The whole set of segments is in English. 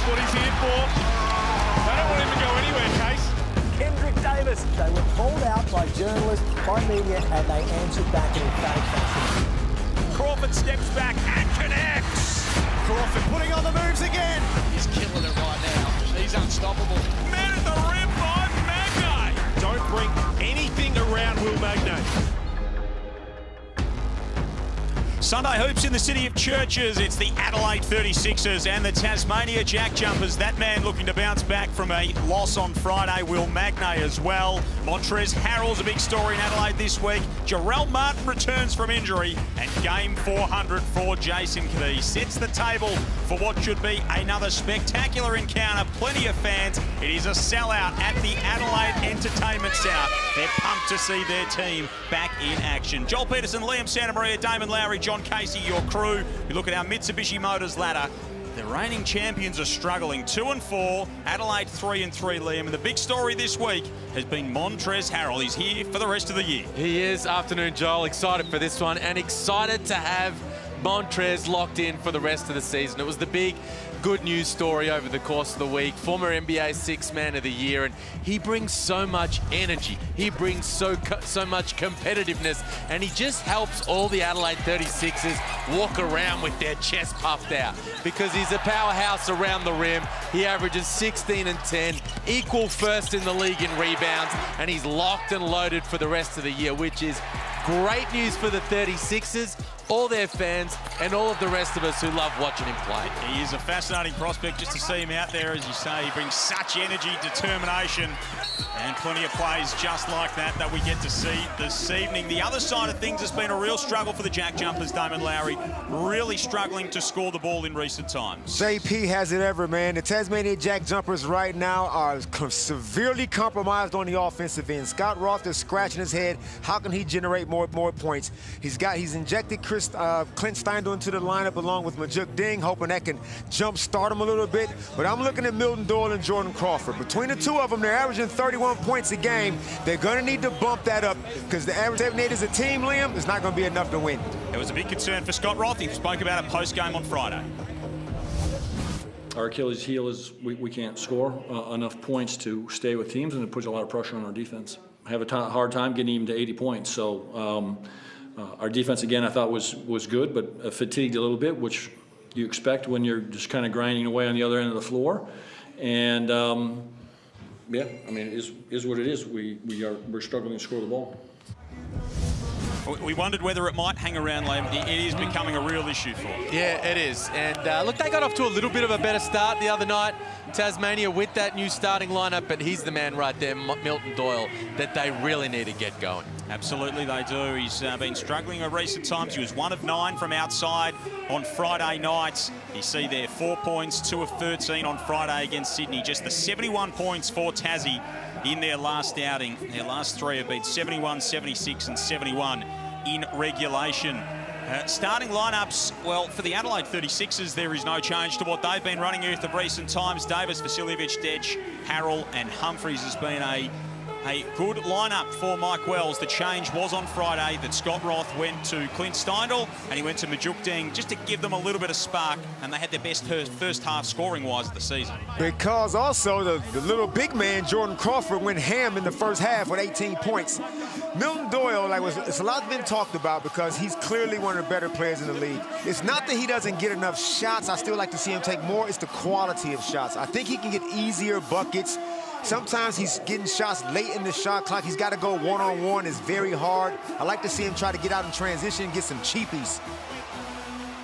That's what he's here for. They don't want him to go anywhere, Case. Kendrick Davis. They were called out by journalists, by media, and they answered back in emphatic fashion. Crawford steps back and connects. Crawford putting on the moves again. He's killing it right now. He's unstoppable. Man at the rim by Magnay. Don't bring anything around Will Magnay. Sunday hoops in the city of churches. It's the Adelaide 36ers and the Tasmania JackJumpers. That man looking to bounce back from a loss on Friday. Will Magnay as well. Montrezl Harrell's a big story in Adelaide this week. Jarrell Martin returns from injury. And game 400 for Jason Key sets the table for what should be another spectacular encounter. Plenty of fans. It is a sellout at the Adelaide Entertainment Centre. They're pumped to see their team back in action. Joel Peterson, Liam Santamaria, Damon Lowry, John Casey, your crew. We look at our Mitsubishi Motors ladder. The reigning champions are struggling. 2-4, Adelaide 3-3, Liam. And the big story this week has been Montrezl Harrell. He's here for the rest of the year. He is. Afternoon, Joel. Excited for this one and excited to have Montrezl locked in for the rest of the season. It was the big good news story over the course of the week. Former NBA Sixth Man of the Year, and he brings so much energy. He brings so much competitiveness, and he just helps all the Adelaide 36ers walk around with their chest puffed out because he's a powerhouse around the rim. He averages 16 and 10, equal first in the league in rebounds, and he's locked and loaded for the rest of the year, which is great news for the 36ers, all their fans, and all of the rest of us who love watching him play. He is a fascinating prospect just to see him out there. As you say, he brings such energy, determination, and plenty of plays just like that we get to see this evening. The other side of things has been a real struggle for the JackJumpers, Damon Lowry, really struggling to score the ball in recent times. JP has it ever, man. The Tasmania JackJumpers right now are severely compromised on the offensive end. Scott Roth is scratching his head. How can he generate more points? He's injected Clint Steindl into the lineup along with Majuk Ding, hoping that can jump start him a little bit. But I'm looking at Milton Doyle and Jordan Crawford. Between the two of them, they're averaging 31 points a game. They're going to need to bump that up because the average 78 as a team, Liam, is not going to be enough to win. It was a big concern for Scott Roth. He spoke about it post-game on Friday. Our Achilles heel is we can't score enough points to stay with teams, and it puts a lot of pressure on our defense. I have a hard time getting even to 80 points. So our defense, again, I thought was good, but fatigued a little bit, which you expect when you're just kind of grinding away on the other end of the floor. And yeah, I mean, it is what it is. We're struggling to score the ball. We wondered whether it might hang around, Liam. It is becoming a real issue for them. Yeah, it is. And look, they got off to a little bit of a better start the other night. Tasmania with that new starting lineup, but he's the man right there, Milton Doyle, that they really need to get going. Absolutely, they do. He's been struggling in recent times. He was 1 of 9 from outside on Friday nights. You see there, 4 points, 2 of 13 on Friday against Sydney. Just the 71 points for Tassie in their last outing. Their last 3 have been 71, 76 and 71 in regulation. Starting lineups, well, for the Adelaide 36ers, there is no change to what they've been running with of recent times. Davis, Vasiljevic, Dech, Harrell and Humphries has been a good lineup for Mike Wells. The change was on Friday that Scott Roth went to Clint Steindl and he went to Majuk Ding just to give them a little bit of spark, and they had their best first half scoring-wise of the season. Because also the little big man, Jordan Crawford, went ham in the first half with 18 points. Milton Doyle, it's a lot been talked about because he's clearly one of the better players in the league. It's not that he doesn't get enough shots. I still like to see him take more. It's the quality of shots. I think he can get easier buckets. Sometimes he's getting shots late in the shot clock. He's got to go one-on-one. It's very hard. I like to see him try to get out in transition and get some cheapies.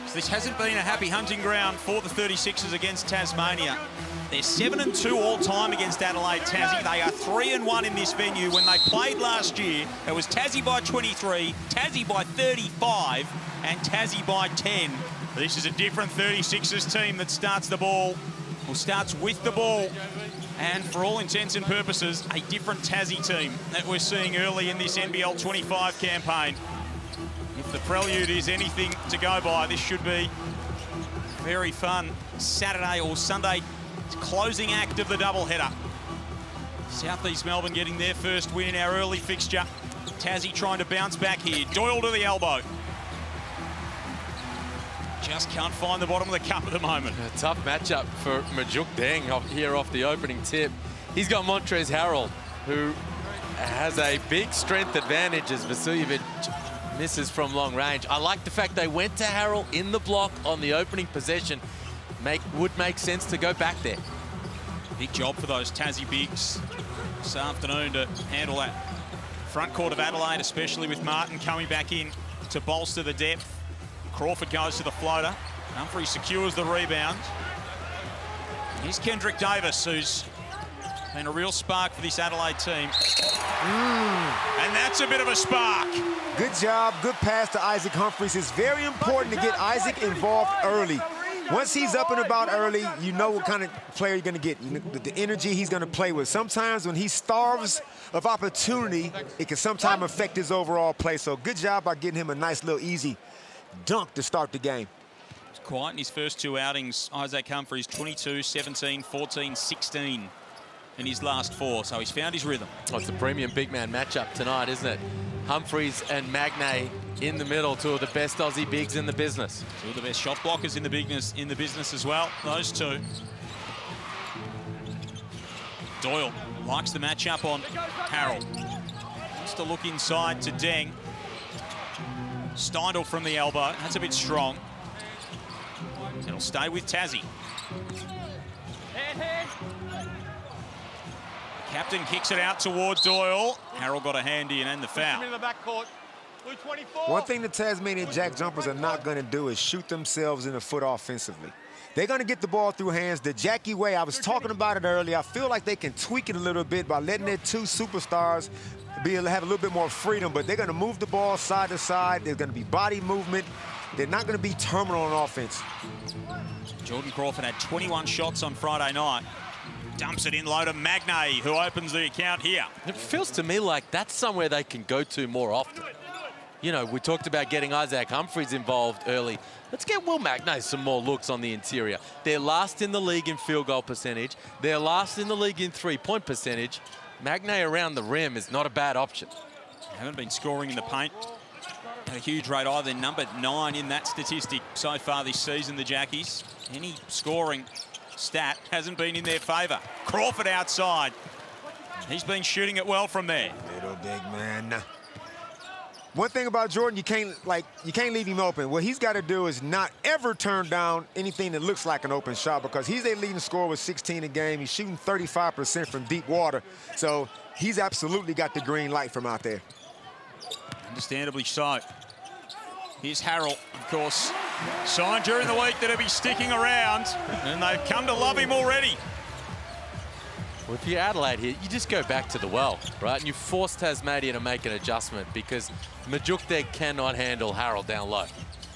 So this hasn't been a happy hunting ground for the 36ers against Tasmania. They're 7-2 all-time against Adelaide Tassie. They are 3-1 in this venue. When they played last year, it was Tassie by 23, Tassie by 35, and Tassie by 10. This is a different 36ers team that starts with the ball. And for all intents and purposes, a different Tassie team that we're seeing early in this NBL25 campaign. If the prelude is anything to go by, this should be very fun Saturday or Sunday closing act of the doubleheader. South East Melbourne getting their first win in our early fixture. Tassie trying to bounce back here. Doyle to the elbow. Just can't find the bottom of the cup at the moment. A tough matchup for Majuk Deng here off the opening tip. He's got Montrezl Harrell, who has a big strength advantage as Vasiljevic misses from long range. I like the fact they went to Harrell in the block on the opening possession. Would make sense to go back there. Big job for those Tassie bigs this afternoon to handle that front court of Adelaide, especially with Martin coming back in to bolster the depth. Crawford goes to the floater. Humphrey secures the rebound. Here's Kendrick Davis, who's been a real spark for this Adelaide team. And that's a bit of a spark. Good job, good pass to Isaac Humphries. It's very important to get Isaac involved early. Once he's up and about early, you know what kind of player you're going to get, the energy he's going to play with. Sometimes when he starves of opportunity, it can sometimes affect his overall play. So good job by getting him a nice little easy dunk to start the game. It's quiet in his first two outings. Isaac Humphries, 22, 17, 14, 16 in his last four. So he's found his rhythm. Oh, it's a premium big man matchup tonight, isn't it? Humphries and Magnay in the middle, two of the best Aussie bigs in the business. Two of the best shot blockers in the business as well, those two. Doyle likes the matchup on Harrell. Wants to look inside to Deng. Steindl from the elbow, that's a bit strong. It'll stay with Tassie. Captain kicks it out towards Doyle. Harrell got a hand in and the foul. One thing the Tasmania JackJumpers are not going to do is shoot themselves in the foot offensively. They're going to get the ball through hands. The Jackie way, I was talking about it earlier. I feel like they can tweak it a little bit by letting their two superstars be able to have a little bit more freedom, but they're going to move the ball side to side. There's going to be body movement. They're not going to be terminal on offense. Jordan Crawford had 21 shots on Friday night. Dumps it in low to Magnay, who opens the account here. It feels to me like that's somewhere they can go to more often. You know, we talked about getting Isaac Humphries involved early. Let's get Will Magnay some more looks on the interior. They're last in the league in field goal percentage. They're last in the league in three-point percentage. Magnay around the rim is not a bad option. Haven't been scoring in the paint at a huge rate either. Number 9 in that statistic so far this season, the Jackies. Any scoring stat hasn't been in their favour. Crawford outside. He's been shooting it well from there. Little big man. One thing about Jordan, you can't leave him open. What he's got to do is not ever turn down anything that looks like an open shot, because he's a leading scorer with 16 a game. He's shooting 35% from deep water. So he's absolutely got the green light from out there. Understandably so. Here's Harrell, of course, signed during the week that he'll be sticking around, and they've come to love him already. Well, if you're Adelaide here, you just go back to the well, right? And you force Tasmania to make an adjustment because Majuk Deng cannot handle Harrell down low.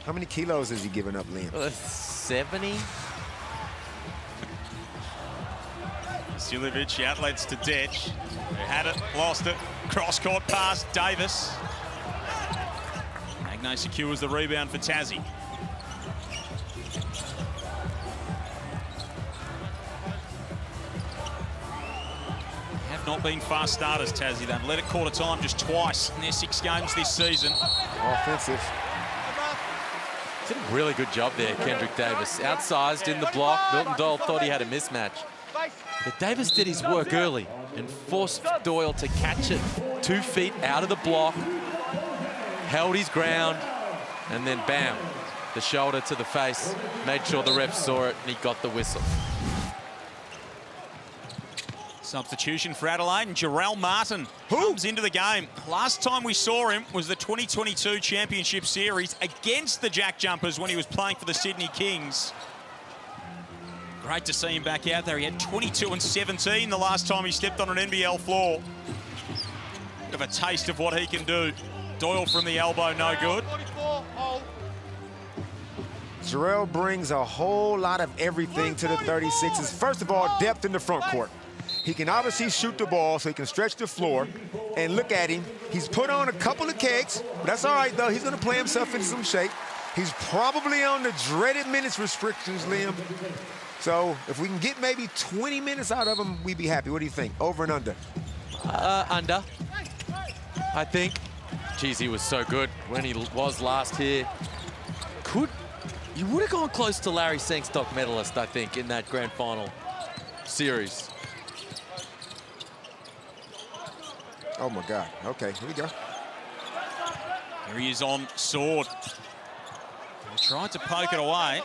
How many kilos has he given up, Liam? 70. Vasiljevic outlets to Detch, who had it, lost it. Cross-court pass, Davis. Magnay secures the rebound for Tassie. Have not been fast starters, Tassie. They've let it quarter time just twice in their 6 games this season. Offensive. Did a really good job there, Kendrick Davis. Outsized in the block. Milton Doyle thought he had a mismatch. But Davis did his work early and forced Doyle to catch it 2 feet out of the block. Held his ground, and then bam, the shoulder to the face. Made sure the ref saw it, and he got the whistle. Substitution for Adelaide, and Jarrell Martin comes into the game. Last time we saw him was the 2022 Championship Series against the JackJumpers when he was playing for the Sydney Kings. Great to see him back out there. He had 22 and 17 the last time he stepped on an NBL floor. Bit of a taste of what he can do. Doyle from the elbow, no good. Jarrell brings a whole lot of everything to the 36ers. First of all, depth in the front court. He can obviously shoot the ball, so he can stretch the floor. And look at him. He's put on a couple of kegs. But that's all right, though. He's going to play himself into some shape. He's probably on the dreaded minutes restrictions, Liam. So if we can get maybe 20 minutes out of him, we'd be happy. What do you think? Over and under? Under, I think. Geez, he was so good when he was last here. Could You would have gone close to Larry Sangstock medalist, I think, in that grand final series. Oh, my God. Okay, here we go. Here he is on Sword. He tried to poke it away.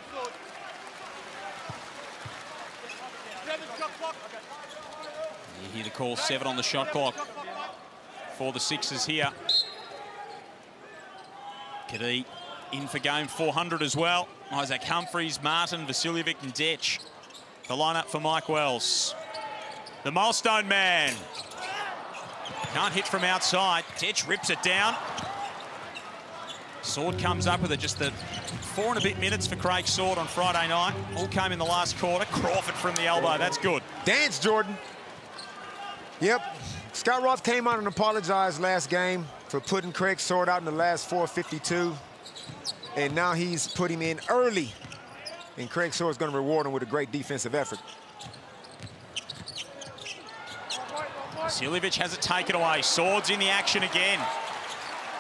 You hear the call, 7 on the shot clock for the Sixers here. Kadee in for game 400 as well. Isaac Humphries, Martin, Vasiljevic and Detch. The lineup for Mike Wells. The milestone man. Can't hit from outside. Detch rips it down. Sword comes up with it. Just the 4 and a bit minutes for Craig Sword on Friday night. All came in the last quarter. Crawford from the elbow. That's good. Dance, Jordan. Yep. Scott Roth came out and apologized last game for putting Craig Sword out in the last 4:52. And now he's put him in early. And Craig Sword's going to reward him with a great defensive effort. Vasiljevic has it taken away. Sword's in the action again.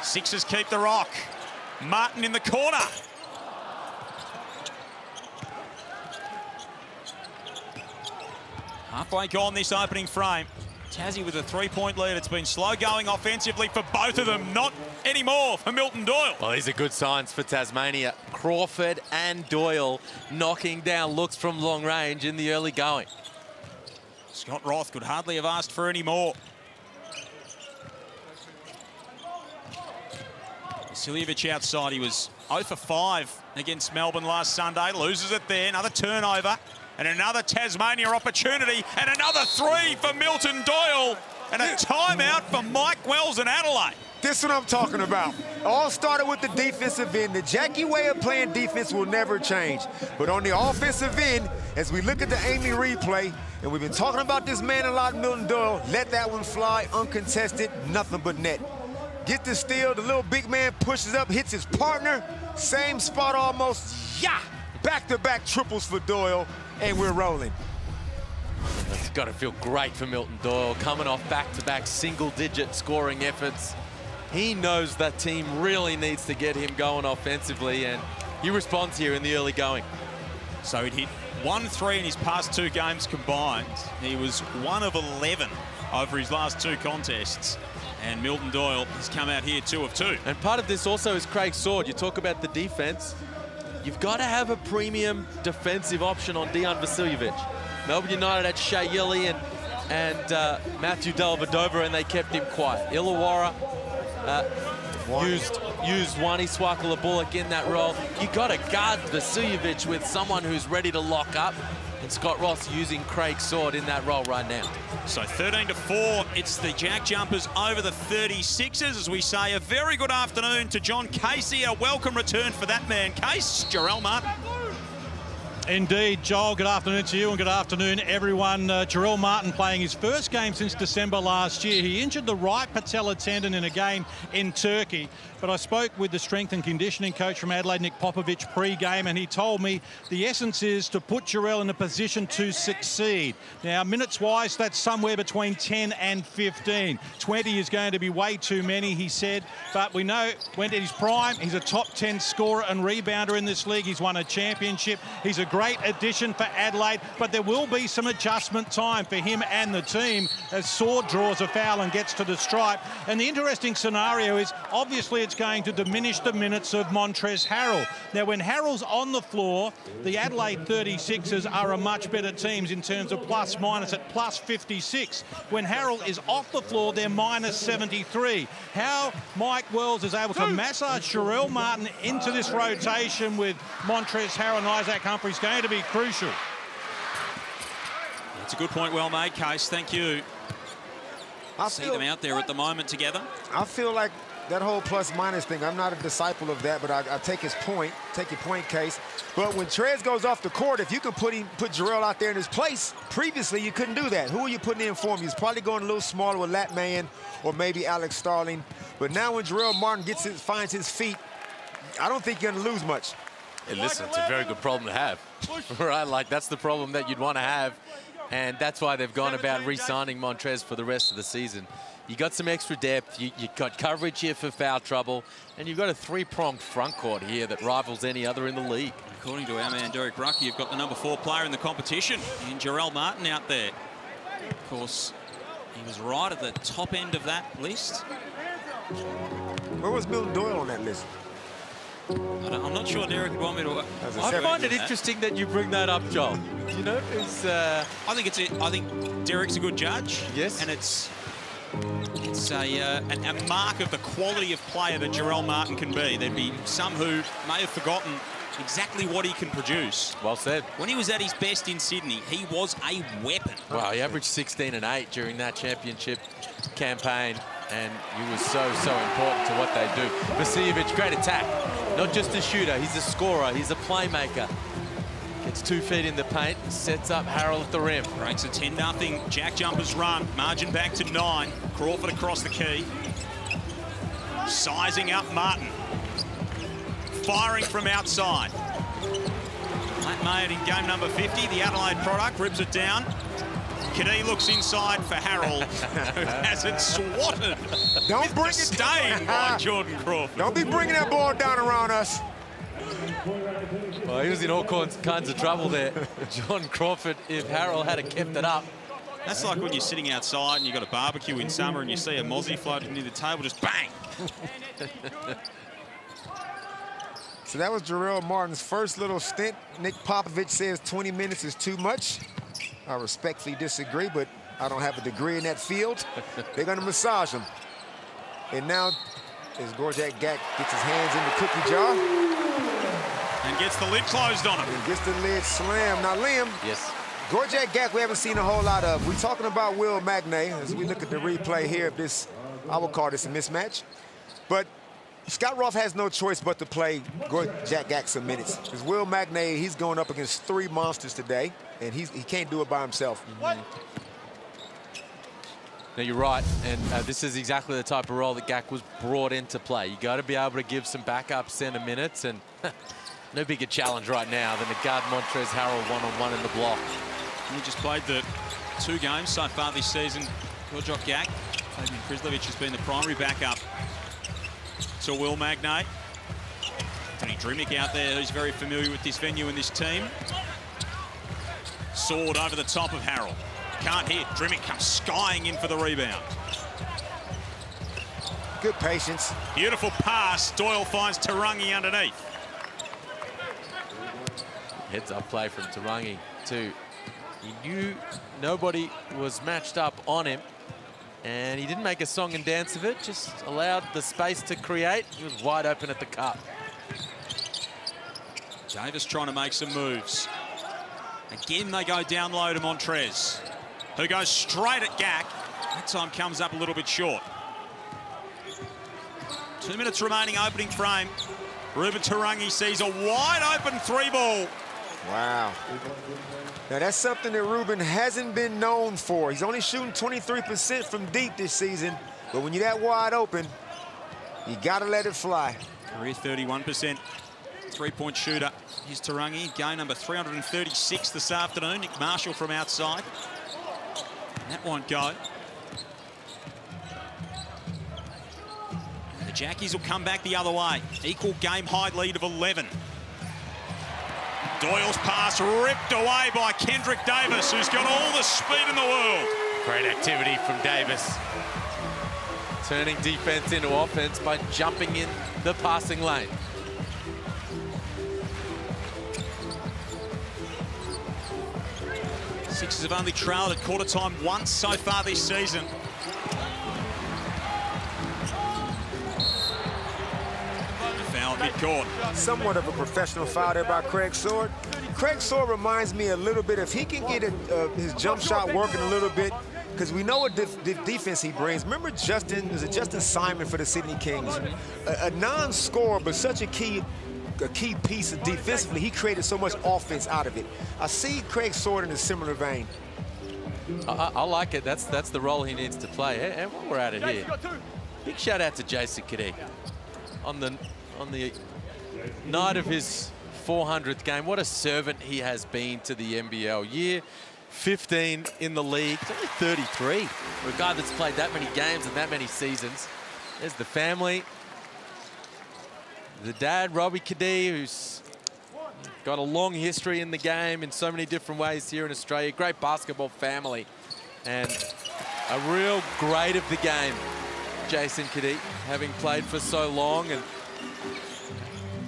Sixers keep the rock. Martin in the corner. Halfway gone this opening frame. Tassie with a 3-point lead. It's been slow going offensively for both of them. Not anymore for Milton Doyle. Well, these are good signs for Tasmania. Crawford and Doyle knocking down looks from long range in the early going. Scott Roth could hardly have asked for any more. Vasiljevic outside. He was 0 for 5 against Melbourne last Sunday. Loses it there. Another turnover. And another Tasmania opportunity. And another 3 for Milton Doyle. And a timeout for Mike Wells and Adelaide. This is what I'm talking about. All started with the defensive end. The Jackie way of playing defense will never change. But on the offensive end, as we look at the Amy replay, and we've been talking about this man a lot, Milton Doyle, let that one fly, uncontested, nothing but net. Get the steal, the little big man pushes up, hits his partner, same spot almost, yeah! Back-to-back triples for Doyle, and we're rolling. It's got to feel great for Milton Doyle, coming off back-to-back single-digit scoring efforts. He knows that team really needs to get him going offensively, and he responds here in the early going. So he'd hit 1-3 in his past 2 games combined. He was 1 of 11 over his last 2 contests. And Milton Doyle has come out here 2 of 2. And part of this also is Craig Sword. You talk about the defense. You've got to have a premium defensive option on Dejan Vasiljevic. Melbourne United had Shea Yili and Matthew Dellavedova, and they kept him quiet. Illawarra used Wani Swakala-Bullock in that role. You got to guard Vasiljevic with someone who's ready to lock up. And Scott Ross using Craig Sword in that role right now. So 13-4, it's the JackJumpers over the 36ers. As we say, a very good afternoon to John Casey. A welcome return for that man, Case. Jarrell Martin. Indeed, Joel, good afternoon to you and good afternoon, everyone. Jarrell Martin playing his first game since December last year. He injured the right patella tendon in a game in Turkey, but I spoke with the strength and conditioning coach from Adelaide, Nick Popovich, pre-game, and he told me the essence is to put Jarrell in a position to succeed. Now, minutes-wise, that's somewhere between 10 and 15. 20 is going to be way too many, he said, but we know when at his prime, he's a top 10 scorer and rebounder in this league. He's won a championship. He's a great addition for Adelaide, but there will be some adjustment time for him and the team as Sword draws a foul and gets to the stripe. And the interesting scenario is, obviously, it's going to diminish the minutes of Montrezl Harrell. Now, when Harrell's on the floor, the Adelaide 36ers are a much better team in terms of plus-minus at plus 56. When Harrell is off the floor, they're minus 73. How Mike Wells is able to massage Jarrell Martin into this rotation with Montrezl Harrell and Isaac Humphries going to be crucial. It's a good point, well made, Case. Thank you. I see them out there at the moment together. I feel like that whole plus-minus thing, I'm not a disciple of that, but I take his point, take your point, Case. But when Trez goes off the court, if you can put Jarrell out there in his place, previously you couldn't do that. Who are you putting in for him? He's probably going a little smaller with Lat Man or maybe Alex Starling. But now when Jarrell Martin finds his feet, I don't think you're going to lose much. Hey, listen, it's a very good problem to have, right? Like, that's the problem that you'd want to have, and that's why they've gone about re-signing Montrez for the rest of the season. You got some extra depth, you got coverage here for foul trouble, and you've got a 3-pronged front court here that rivals any other in the league. According to our man Derek Rucker, you've got the number 4 player in the competition in Jarrell Martin out there. Of course, he was right at the top end of that list. Where was Bill Doyle on that list? I'm not sure Derek would want me to. I find it interesting that you bring that up, Joel. You know, it's. I think Derek's a good judge. Yes. And it's a mark of the quality of player that Jarrell Martin can be. There'd be some who may have forgotten exactly what he can produce. Well said. When he was at his best in Sydney, he was a weapon. Wow, he averaged 16 and 8 during that championship campaign, and he was so important to what they do. Vasiljevic, great attack. Not just a shooter, he's a scorer, he's a playmaker. Gets 2 feet in the paint, sets up Harrell at the rim. Breaks a 10-0 JackJumpers run. Margin back to 9. Crawford across the key. Sizing up Martin. Firing from outside. That made in game number 50. The Adelaide product rips it down. Kadee looks inside for Harrell, who has it swatted. Don't bring it disdain by Jordan Crawford. Don't be bringing that ball down around us. Well, he was in all kinds of trouble there. John Crawford, if Harrell had kept it up. That's like when you're sitting outside and you've got a barbecue in summer and you see a mozzie floating near the table, just bang. So that was Jarrell Martin's first little stint. Nick Popovich says 20 minutes is too much. I respectfully disagree, but I don't have a degree in that field. They're going to massage him. And now, as Gorjak Gak gets his hands in the cookie jar. And gets the lid closed on him. And gets the lid slammed. Now, Liam. Yes. Gorjak Gak we haven't seen a whole lot of. We're talking about Will Magnay as we look at the replay here of this, I would call this a mismatch. But Scott Roth has no choice but to play Gorjak Gak some minutes. Because Will Magnay, he's going up against 3 monsters today, and he can't do it by himself. What? No, you're right, and this is exactly the type of role that Gak was brought into play. You got to be able to give some backup center minutes, and no bigger challenge right now than to guard Montrezl Harrell one-on-one in the block. He just played the 2 games so far this season. Gorjak Gak, Fabian Prislovic has been the primary backup to Will Magnay. Tony Drimic out there, who's very familiar with this venue and this team. Sword over the top of Harrell. Can't hit. Drimic comes skying in for the rebound. Good patience. Beautiful pass. Doyle finds Tarangi underneath. Heads-up play from Tarangi, too. He knew nobody was matched up on him, and he didn't make a song and dance of it, just allowed the space to create. He was wide open at the cup. Davis trying to make some moves. Again, they go down low to Montrez, who goes straight at Gak. That time comes up a little bit short. 2 minutes remaining, opening frame. Ruben Tarangi sees a wide open 3-ball. Wow. Now, that's something that Ruben hasn't been known for. He's only shooting 23% from deep this season, but when you're that wide open, you got to let it fly. Career 31% three-point shooter. Here's Tarangi, game number 336 this afternoon. Nick Marshall from outside. That won't go. The Jackies will come back the other way. Equal game-high lead of 11. Doyle's pass ripped away by Kendrick Davis, who's got all the speed in the world. Great activity from Davis. Turning defense into offense by jumping in the passing lane. Sixers have only trailed at quarter time once so far this season. Foul at midcourt. Somewhat of a professional foul there by Craig Sword. Craig Sword reminds me a little bit, if he can get his jump shot working a little bit, because we know what defense he brings. Remember Justin Simon for the Sydney Kings? A non-scorer, but such a key piece of defensively. He created so much offense out of it. I see Craig Sword in a similar vein. I like it. That's the role he needs to play. And while we're at it here, big shout out to Jason Kadee on the night of his 400th game. What a servant he has been to the NBL. Year 15 in the league. He's only 33. For a guy that's played that many games and that many seasons. There's the family. The dad, Robbie Kadee, who's Got a long history in the game in so many different ways here in Australia. Great basketball family. And a real great of the game, Jason Cadee, having played for so long and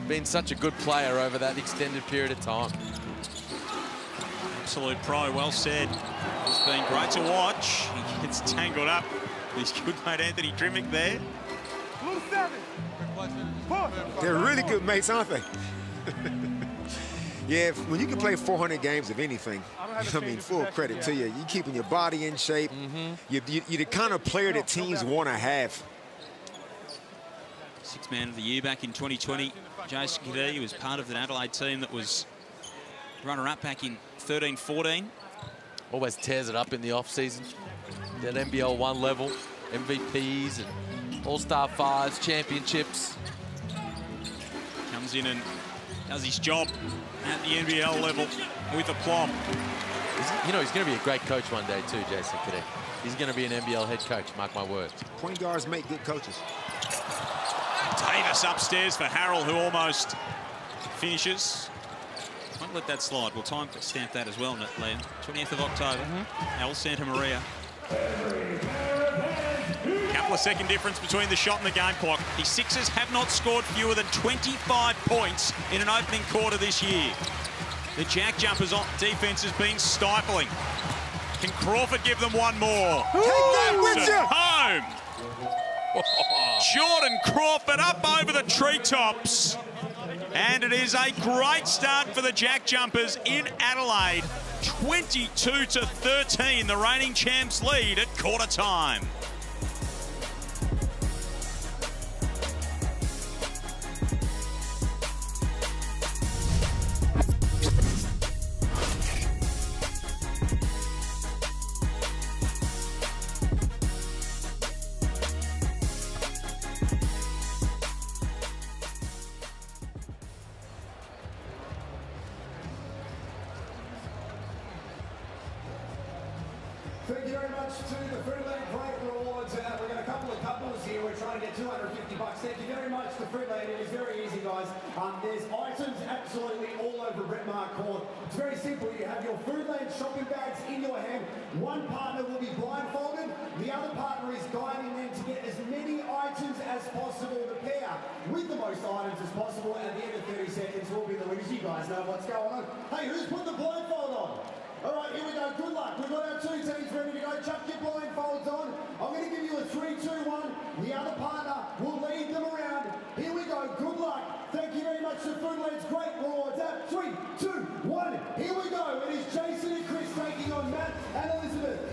been such a good player over that extended period of time. Absolute pro, well said. It's been great to watch. He gets tangled up with his good mate Anthony Drimmick there. They're really good mates, aren't they? Yeah, when you can play 400 games of anything, I mean, full credit to you. You're keeping your body in shape. You're the kind of player that teams want to have. Sixth man of the year back in 2020. Jason Cadee was part of that Adelaide team that was runner-up back in 13-14. Always tears it up in the off-season. That NBL 1 level, MVPs and All-Star 5s, championships. Comes in and does his job at the NBL level with aplomb. You know, he's going to be a great coach one day too, Jason Cadee. He's going to be an NBL head coach, mark my words. Point guards make good coaches. Davis upstairs for Harrell, who almost finishes. Won't let that slide. We'll time stamp that as well, Len. 20th of October, El Santa Maria. Couple of second difference between the shot and the game clock. The Sixers have not scored fewer than 25 points in an opening quarter this year. The JackJumpers on defense has been stifling. Can Crawford give them one more? Take that with you! Home! Jordan Crawford up over the treetops. And it is a great start for the JackJumpers in Adelaide. 22-13, the reigning champs lead at quarter time. Thank you very much to the Fruitland Great Rewards. We've got a couple of couples here. We're trying to get $250. Thank you very much to Fruitland. It is very easy, guys. There's items absolutely all over Brett Mark Court. It's very simple. You have your Fruitland shopping bags in your hand. One partner will be blindfolded. The other partner is guiding them to get as many items as possible to pair with the most items as possible. At the end of 30 seconds, we'll be the winners. You guys know what's going on. Hey, who's put the blindfold on? All right, here we go. Good luck. We've got our two teams ready to go. Chuck your blindfolds on. I'm going to give you a 3, 2, 1. The other partner will lead them around. Here we go. Good luck. Thank you very much to Foodland's Great Rewards. 3, 2, 1. Here we go. It is Jason and Chris taking on Matt and Elizabeth.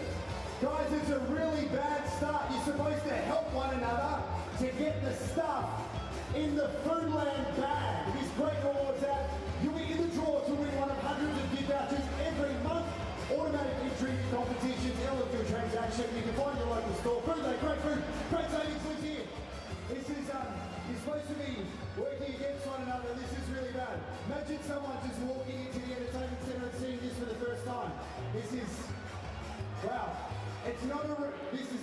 Guys, it's a really bad start. You're supposed to help one another to get the stuff in the Foodland bag. This Great Rewards app, you'll be in the draw to win one of hundreds of gift vouchers every month. Automatic entry competitions, eligible transaction. You can find your local store. Foodland, great food, great savings. Look here. This is, you're supposed to be working against one another. This is really bad. Imagine someone just walking into the entertainment centre and seeing this for the first time. This is, wow. This is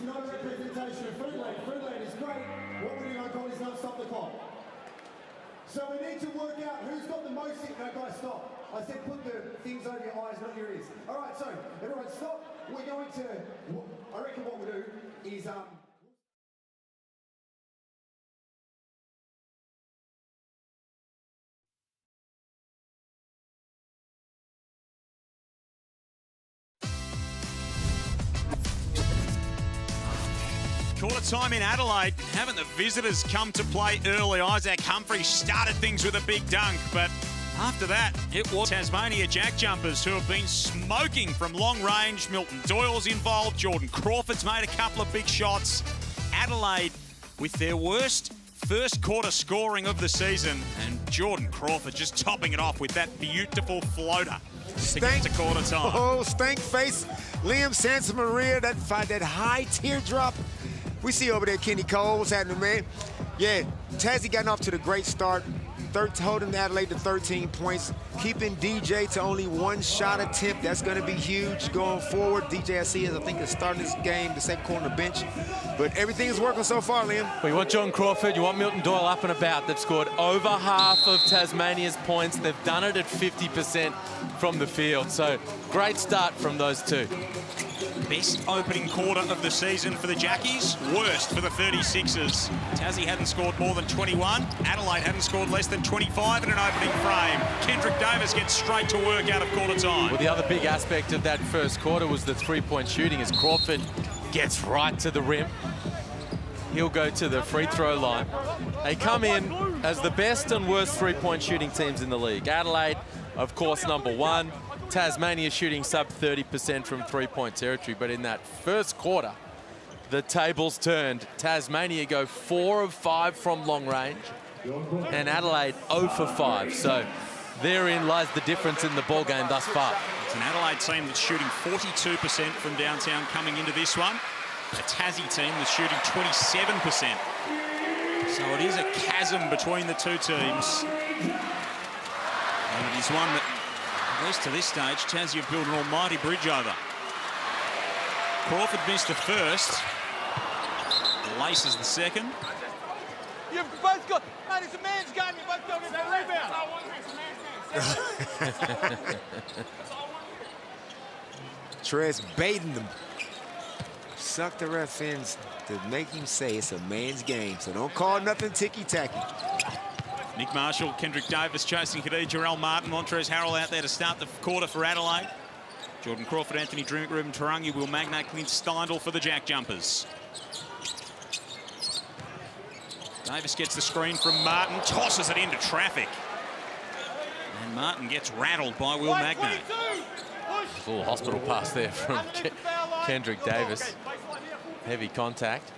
not a representation of Foodland. Foodland is great. What we're doing on call is not stop the clock. So we need to work out who's got the most. No, guys, stop. I said put the things over your eyes, not your ears. All right, so everyone stop. We're going to, I reckon what we'll do is, Quarter time in Adelaide. Haven't the visitors come to play early? Isaac Humphrey started things with a big dunk, but after that, it was Tasmania JackJumpers who have been smoking from long range. Milton Doyle's involved. Jordan Crawford's made a couple of big shots. Adelaide with their worst first quarter scoring of the season, and Jordan Crawford just topping it off with that beautiful floater to get to quarter time. Oh, stank face. Liam Santa Maria, that high teardrop. We see over there Kenny Cole. What's happening, man? Yeah, Tazzy gotten off to the great start. holding Adelaide to 13 points, keeping DJ to only 1 shot attempt. That's going to be huge going forward. DJ, I see, I think, is starting this game, the second quarter on the bench. But everything is working so far, Liam. Well, you want John Crawford, you want Milton Doyle up and about. They've scored over half of Tasmania's points. They've done it at 50% from the field. So great start from those two. Best opening quarter of the season for the Jackies, worst for the 36ers. Tassie hadn't scored more than 21. Adelaide hadn't scored less than 25 in an opening frame. Kendrick Davis gets straight to work out of quarter time. Well, the other big aspect of that first quarter was the three-point shooting as Crawford gets right to the rim. He'll go to the free throw line. They come in as the best and worst three-point shooting teams in the league. Adelaide, of course, #1. Tasmania shooting sub 30% from three-point territory. But in that first quarter, the tables turned. Tasmania go 4 of 5 from long range, and Adelaide 0 for 5. So therein lies the difference in the ball game thus far. It's an Adelaide team that's shooting 42% from downtown coming into this one. A Tassie team that's shooting 27%. So it is a chasm between the two teams. And it is one that, at least to this stage, Tassie have built an almighty bridge over. Crawford missed the first. Laces the second. You've both got, mate, it's a man's game. You both got a rebound. Trez baiting them. Suck the ref in to make him say it's a man's game. So don't call nothing ticky-tacky. Nick Marshall, Kendrick Davis chasing Khadija, Jarrell Martin, Montrezl Harrell out there to start the quarter for Adelaide. Jordan Crawford, Anthony Drummond, Ruben Tarangi, Will Magnay, Clint Steindl for the JackJumpers. Davis gets the screen from Martin, tosses it into traffic. And Martin gets rattled by Will Magnay. A little hospital pass there from Kendrick Davis. Heavy contact.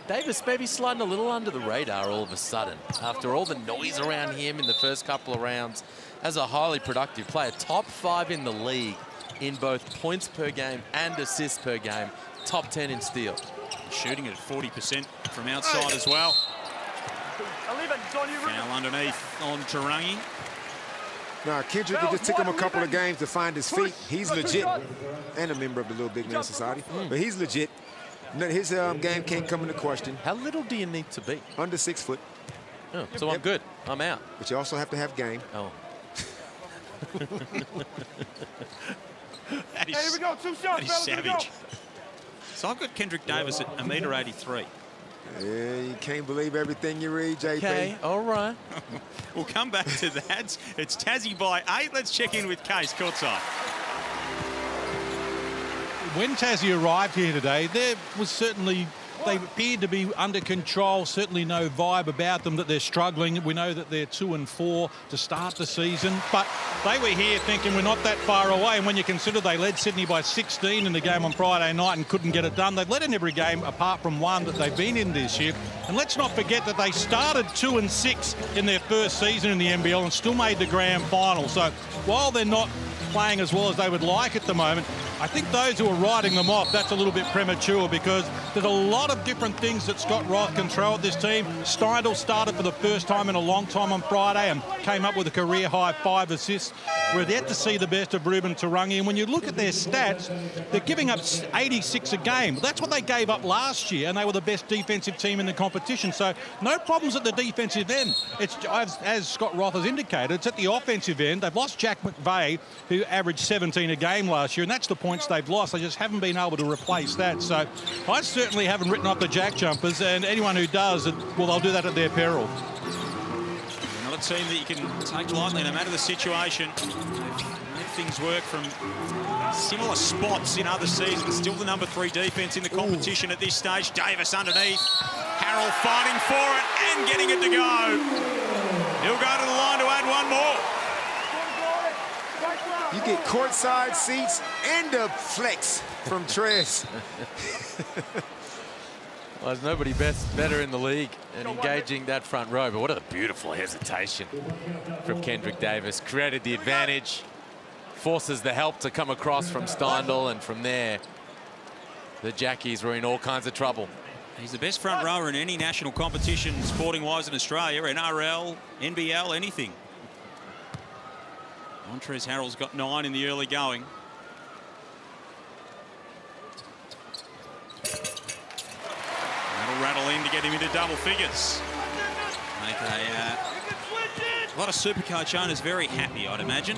Davis maybe sliding a little under the radar all of a sudden. After all the noise around him in the first couple of rounds, as a highly productive player, top 5 in the league in both points per game and assists per game, top 10 in steal. Shooting at 40% from outside as well. Foul underneath on Tarangi. Now, Kendrick, it just took him a couple of games to find his feet. He's legit, and a member of the Little Big Man Society, but he's legit. His game can't come into question. How little do you need to be? Under 6 foot. Oh, so I'm good. I'm out. But you also have to have game. Oh. That is, Here we go, 2 shots, that is savage. So I've got Kendrick Davis at 1.83 m. Yeah, you can't believe everything you read, JP. Okay, all right. We'll come back to that. It's Tassie by 8. Let's check in with Case courtside. When Tassie arrived here today, there was certainly, they appeared to be under control, certainly no vibe about them that they're struggling. We know that they're 2 and 4 to start the season, but they were here thinking we're not that far away. And when you consider they led Sydney by 16 in the game on Friday night and couldn't get it done, they've led in every game apart from one that they've been in this year. And let's not forget that they started 2 and 6 in their first season in the NBL and still made the grand final. So while they're not playing as well as they would like at the moment, I think those who are writing them off, that's a little bit premature, because there's a lot of different things that Scott Roth can throw at this team. Steindl started for the first time in a long time on Friday and came up with a career-high 5 assists. We're yet to see the best of Ruben Tarangi, and when you look at their stats, they're giving up 86 a game. That's what they gave up last year, and they were the best defensive team in the competition. So no problems at the defensive end. It's, as Scott Roth has indicated, it's at the offensive end. They've lost Jack McVeigh, who averaged 17 a game last year, and that's the points they've lost. They just haven't been able to replace that. So I certainly haven't written off the JackJumpers, and anyone who does, well, they'll do that at their peril. Another team that you can take lightly no matter the situation. They've made things work from similar spots in other seasons. Still the number 3 defense in the competition at this stage. Davis underneath. Harrell fighting for it and getting it to go. He'll go to the line to add one more. You get courtside seats and a flex from Trez. Well, there's nobody better in the league and engaging that front row. But what a beautiful hesitation from Kendrick Davis. Created the advantage, forces the help to come across from Steindl, and from there, the Jackies were in all kinds of trouble. He's the best front rower in any national competition, sporting-wise, in Australia, NRL, NBL, anything. Montrezl Harrell's got 9 in the early going. That'll rattle in to get him into double figures. Make a lot of Supercoach owners very happy, I'd imagine.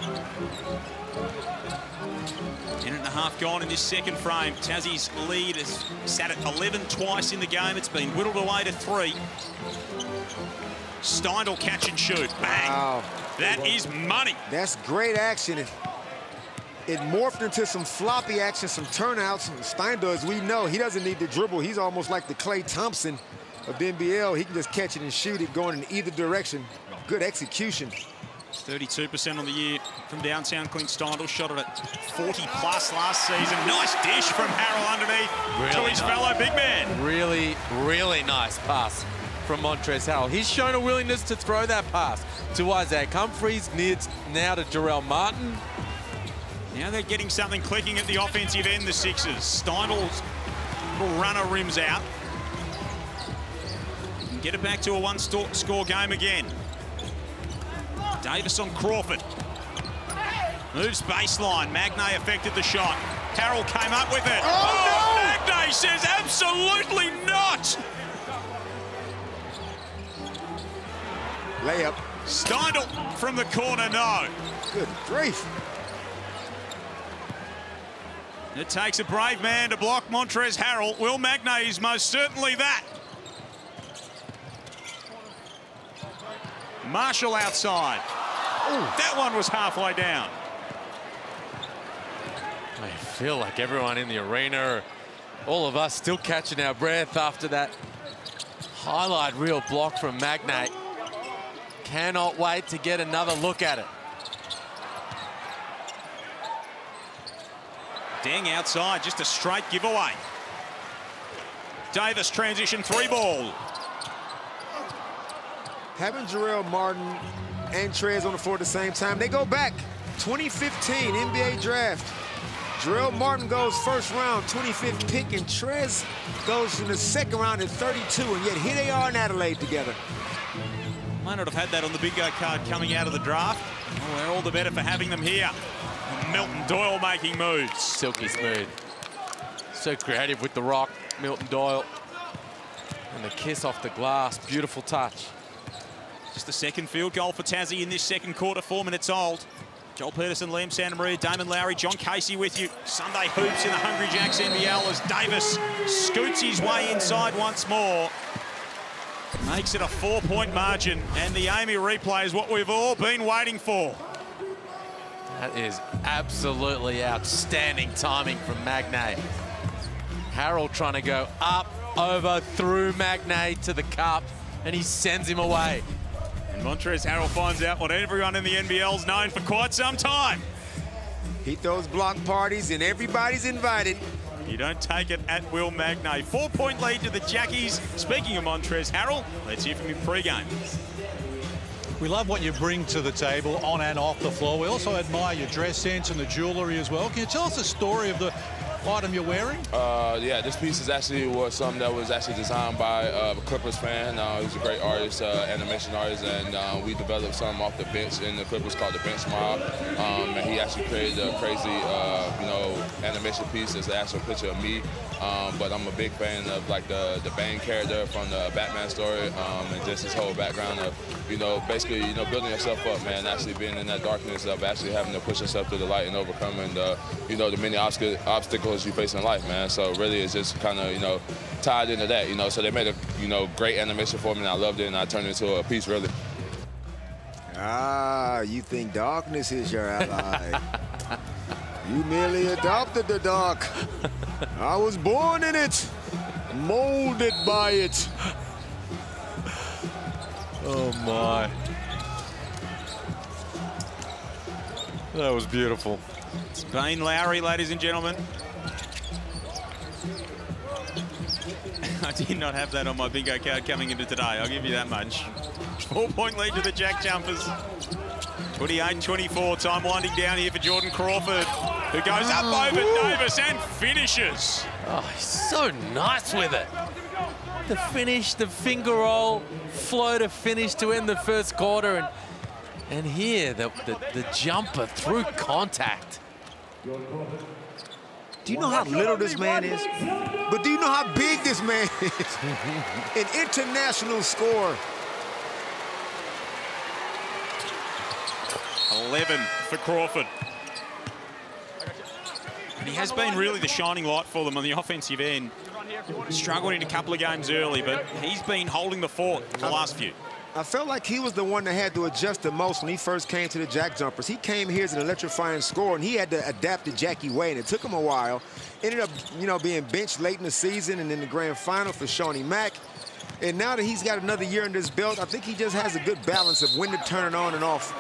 10.5 gone in this second frame. Tassie's lead is sat at 11 twice in the game. It's been whittled away to 3. Steindl catch and shoot. Bang. Wow. That is money. That's great action. It morphed into some floppy action, some turnouts. Steindl, as we know, he doesn't need to dribble. He's almost like the Klay Thompson of the NBL. He can just catch it and shoot it going in either direction. Good execution. 32% on the year from downtown. Clint Steindl shot it at 40+ last season. Nice dish from Harrell underneath to his fellow big man. Really, really nice pass from Montrezl Harrell. He's shown a willingness to throw that pass to Isaac Humphries, now to Jarrell Martin. Now they're getting something clicking at the offensive end, the Sixers. Steindl's little runner rims out. Get it back to a one-score game again. Davis on Crawford. Moves baseline. Magnay affected the shot. Harrell came up with it. Oh, no! Magnay says absolutely not. Layup. Steindl from the corner, no. Good grief. It takes a brave man to block Montrezl Harrell. Will Magnay is most certainly that. Marshall outside. Ooh, that one was halfway down. I feel like everyone in the arena, all of us still catching our breath after that highlight reel block from Magnay. Cannot wait to get another look at it. Deng outside, just a straight giveaway. Davis transition 3-ball. Having Jarrell Martin and Trez on the floor at the same time, they go back. 2015 NBA draft. Jarrell Martin goes first round, 25th pick, and Trez goes in the second round at 32, and yet here they are in Adelaide together. Might not have had that on the bingo card coming out of the draft. Oh, they're all the better for having them here. Milton Doyle making moves. Silky smooth. So creative with the rock, Milton Doyle. And the kiss off the glass, beautiful touch. Just the second field goal for Tassie in this second quarter, 4 minutes old. Joel Peterson, Liam Santamaria, Damon Lowry, John Casey with you. Sunday hoops in the Hungry Jacks NBL as Davis scoots his way inside once more. Makes it a 4-point margin, and the Amy replay is what we've all been waiting for. That is absolutely outstanding timing from Magnay. Harrell trying to go up, over, through Magnay to the cup, and he sends him away. And Montrezl Harrell finds out what everyone in the NBL's known for quite some time. He throws block parties, and everybody's invited. You don't take it at Will Magnay. 4-point lead to the Jackies. Speaking of Montrezl Harrell, let's hear from him pre-game. We love what you bring to the table on and off the floor. We also admire your dress sense and the jewellery as well. Can you tell us the story of the item you're wearing? Yeah, this piece is actually something that was actually designed by a Clippers fan. He's a great artist, animation artist, and we developed something off the bench in the Clippers called the Bench Mob. And he actually created a crazy, animation piece. It's an actual picture of me. But I'm a big fan of like the Bane character from the Batman story, and just his whole background of, basically, building yourself up, man. Actually being in that darkness of actually having to push yourself to the light and overcoming the, the many obstacles you face in life, man. So really, it's just kind of, tied into that, So they made a, great animation for me, and I loved it, and I turned it into a piece, really. Ah, you think darkness is your ally. You merely adopted the dark. I was born in it, molded by it. Oh my. That was beautiful. It's Bane Lowry, ladies and gentlemen. I did not have that on my bingo card coming into today, I'll give you that much. 4-point lead to the JackJumpers. 28-24, time winding down here for Jordan Crawford, who goes up over Davis and finishes. Oh, he's so nice with it. The finish, the finger roll, floater finish to end the first quarter. And here, the jumper through contact. Do you know how little this man is? But do you know how big this man is? An international scorer. 11 for Crawford. And he has been really the shining light for them on the offensive end. Struggled in a couple of games early, but he's been holding the fort the last few. I felt like he was the one that had to adjust the most when he first came to the JackJumpers. He came here as an electrifying scorer, and he had to adapt to Jackie way, and it took him a while. Ended up, being benched late in the season and in the grand final for Shawnee Mack. And now that he's got another year under his belt, I think he just has a good balance of when to turn it on and off.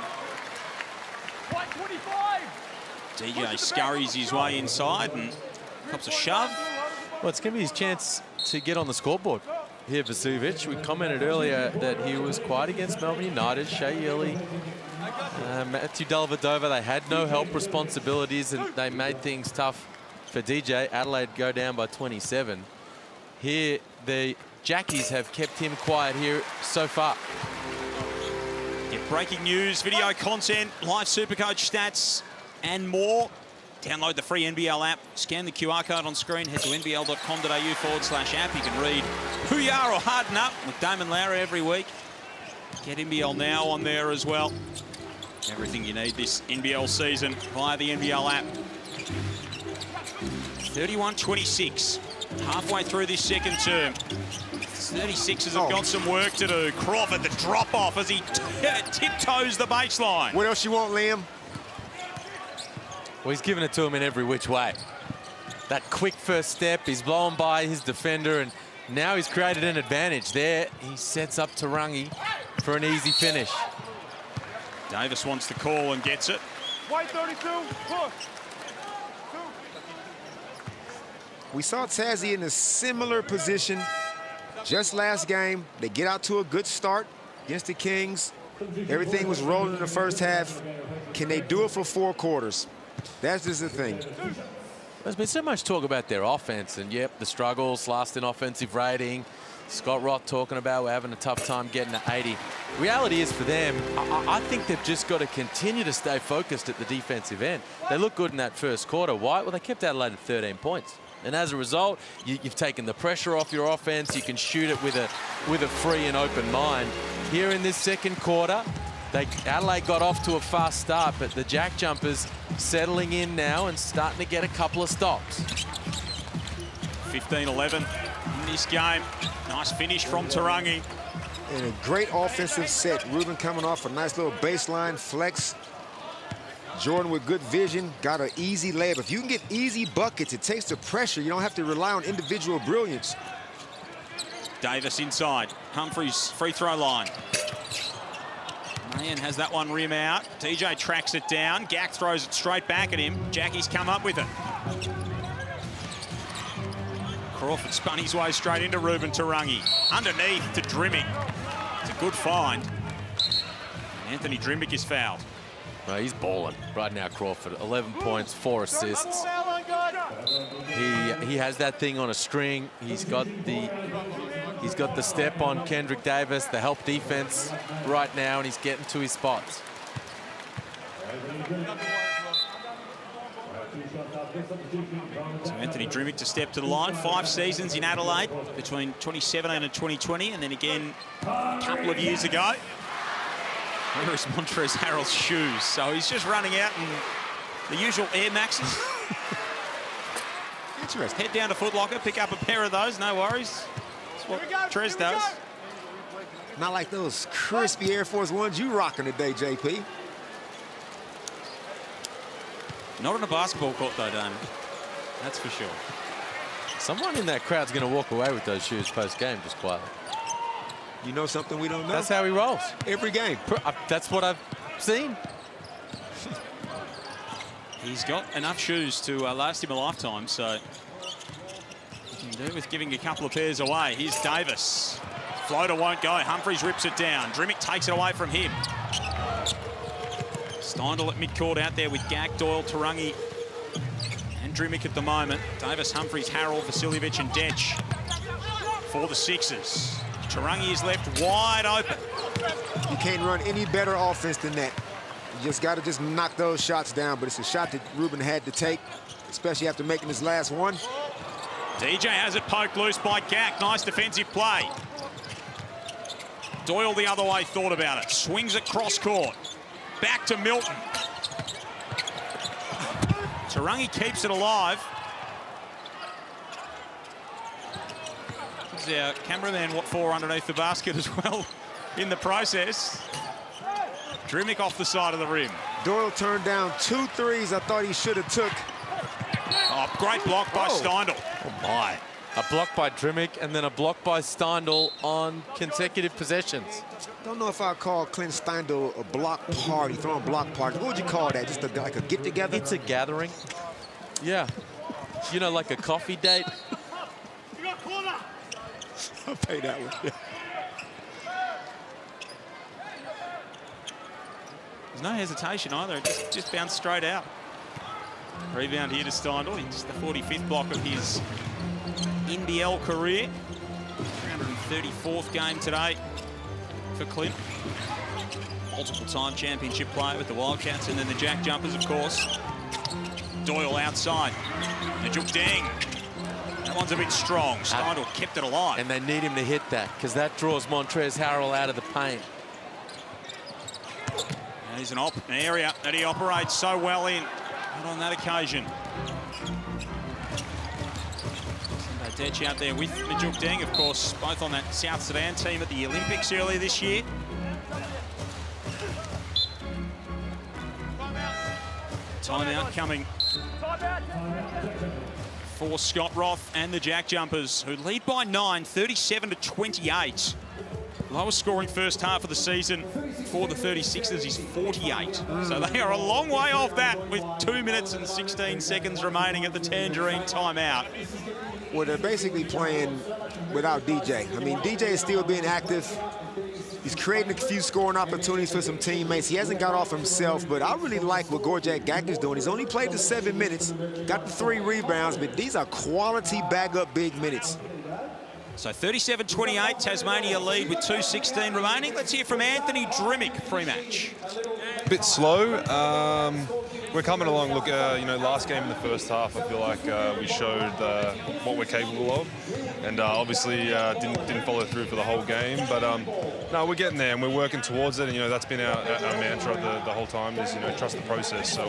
DJ scurries his way inside and cops a shove. Well, it's going to be his chance to get on the scoreboard here, Vasiljevic. We commented earlier that he was quiet against Melbourne United. Shea Yili, Matthew Dellavedova, they had no help responsibilities and they made things tough for DJ. Adelaide go down by 27. Here, the Jackies have kept him quiet here so far. Get breaking news, video content, live Supercoach stats, and more. Download the free NBL app, scan the QR code on screen, head to nbl.com.au/app. You can read who you are or harden up with Damon Lowry every week. Get NBL Now on there as well. Everything you need this NBL season via the NBL app. 31-26, halfway through this second term. 36ers have got some work to do. Crawford, the drop-off as he tiptoes the baseline. What else you want, Liam? Well, he's giving it to him in every which way. That quick first step, he's blown by his defender, and now he's created an advantage there. He sets up Tarangi for an easy finish. Davis wants the call and gets it. White 32, push. We saw Tazzy in a similar position just last game. They get out to a good start against the Kings. Everything was rolling in the first half. Can they do it for 4 quarters? That's just the thing. There's been so much talk about their offense, and yep, the struggles, last in offensive rating. Scott Roth talking about we're having a tough time getting to 80. Reality is for them, I think they've just got to continue to stay focused at the defensive end. They look good in that first quarter. Why? Well, they kept Adelaide at 13 points. And as a result, you've taken the pressure off your offense. You can shoot it with a free and open mind. Here in this second quarter, Adelaide got off to a fast start, but the JackJumpers settling in now and starting to get a couple of stops. 15-11 in this game. Nice finish from Tarangi. And a great offensive set. Ruben coming off a nice little baseline flex. Jordan with good vision, got an easy layup. If you can get easy buckets, it takes the pressure. You don't have to rely on individual brilliance. Davis inside. Humphries free throw line. Mayan has that one rim out. DJ tracks it down. Gack throws it straight back at him. Jackie's come up with it. Crawford spun his way straight into Ruben Tarangi. Underneath to Drimmick. It's a good find. Anthony Drimmick is fouled. No, he's balling right now, Crawford. 11 points, 4 assists. He has that thing on a string. He's got the step on Kendrick Davis, the help defense right now, and he's getting to his spots. So Anthony Drimmick to step to the line. 5 seasons in Adelaide between 2017 and 2020, and then again a couple of years ago. Where is Montrezl Harrell's shoes? So he's just running out in the usual Air Maxes. Interesting. Head down to Foot Locker, pick up a pair of those, no worries. That's what Trez does. Not like those crispy Air Force Ones you rocking today, JP. Not on a basketball court though, Damon. That's for sure. Someone in that crowd's going to walk away with those shoes post-game, just quietly. You know something we don't know? That's how he rolls. Every game. That's what I've seen. He's got enough shoes to last him a lifetime, so he can do with giving a couple of pairs away. Here's Davis. Floater won't go. Humphries rips it down. Drimmick takes it away from him. Steindl at midcourt out there with Gack, Doyle, Tarangi, and Drimmick at the moment. Davis, Humphries, Harrell, Vasiljevic, and Detch. for the Sixers. Tarangi is left wide open. You can't run any better offense than that. You just got to just knock those shots down, but it's a shot that Ruben had to take, especially after making his last one. DJ has it poked loose by Gack. Nice defensive play. Doyle the other way thought about it. Swings it cross court. Back to Milton. Tarangi keeps it alive. There's our cameraman, what for, underneath the basket as well in the process. Drimmick off the side of the rim. Doyle turned down 2 threes I thought he should have took. Oh, great block by Steindl. Oh, my. A block by Drimmick and then a block by Steindl on consecutive possessions. Don't know if I call Clint Steindl a block party, throwing block party. What would you call that? Just like a get-together? It's a gathering. Yeah. You know, like a coffee date. I'll pay that one. Yeah. There's no hesitation either. It just bounced straight out. Rebound here to Steindl. It's the 45th block of his NBL career. 334th game today for Clint. Multiple-time championship player with the Wildcats, and then the JackJumpers, of course. Doyle outside. Najuk Deng. That one's a bit strong. Steindl kept it alive. And they need him to hit that, because that draws Montrezl Harrell out of the paint. And he's an area that he operates so well in. Not on that occasion. Detch out there with Najuk Deng, of course, both on that South Sudan team at the Olympics earlier this year. Timeout coming for Scott Roth and the JackJumpers, who lead by 9, 37-28. Lowest scoring first half of the season for the 36ers is 48. So they are a long way off that with 2 minutes and 16 seconds remaining at the Tangerine timeout. Well, they're basically playing without DJ. I mean, DJ is still being active. He's creating a few scoring opportunities for some teammates. He hasn't got off himself, but I really like what Gorjak Gack is doing. He's only played the 7 minutes, got the 3 rebounds, but these are quality bag-up big minutes. So 37-28, Tasmania lead with 2:16 remaining. Let's hear from Anthony Drimmick pre-match. A bit slow. We're coming along. Look, you know, last game in the first half, I feel like we showed what we're capable of, and obviously didn't follow through for the whole game. But no, we're getting there, and we're working towards it. And you know, that's been our mantra the whole time is, you know, trust the process. So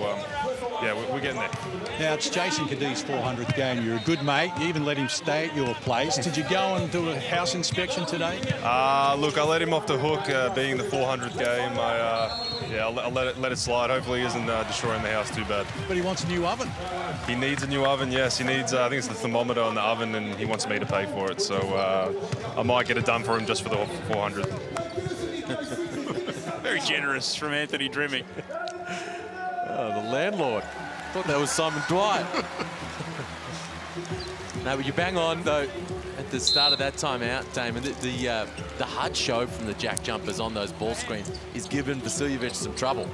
yeah, we're getting there. Now it's Jason Caddy's 400th game. You're a good mate. You even let him stay at your place. Did you go and do a house inspection today? Look, I let him off the hook, being the 400th game. Yeah, I'll let it slide. Hopefully, he isn't destroying the house too bad. But he wants a new oven. He needs a new oven. Yes, he needs. I think it's the thermometer on the oven, and he wants me to pay for it. So I might get it done for him just for the 400th. Very generous from Anthony Drimmick. Oh, the landlord. Thought that was Simon Dwight. No, but you bang on, though, at the start of that timeout, Damon. The HUD show from the JackJumpers on those ball screens is giving Vasiljevic some trouble.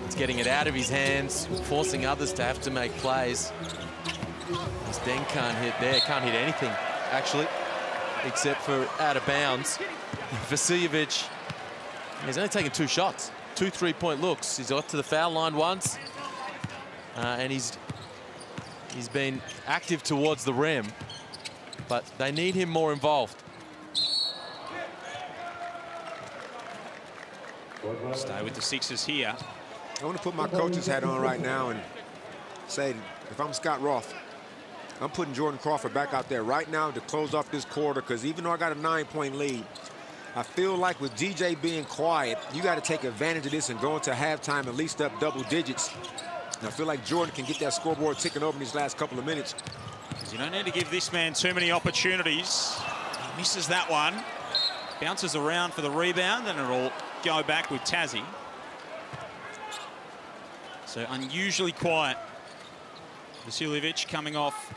It's getting it out of his hands, forcing others to have to make plays. As Deng can't hit there, can't hit anything, actually, except for out of bounds. Vasiljevic, he's only taken 2 shots, 2 3-point looks. He's got to the foul line once, and he's been active towards the rim, but they need him more involved. Stay with the Sixers here. I want to put my coach's hat on right now and say, if I'm Scott Roth, I'm putting Jordan Crawford back out there right now to close off this quarter, because even though I got a 9-point lead, I feel like with DJ being quiet, you got to take advantage of this and go into halftime at least up double digits. And I feel like Jordan can get that scoreboard ticking over in these last couple of minutes. Because you don't need to give this man too many opportunities. He misses that one. Bounces around for the rebound, and it'll go back with Tassie. So unusually quiet. Vasiljevic coming off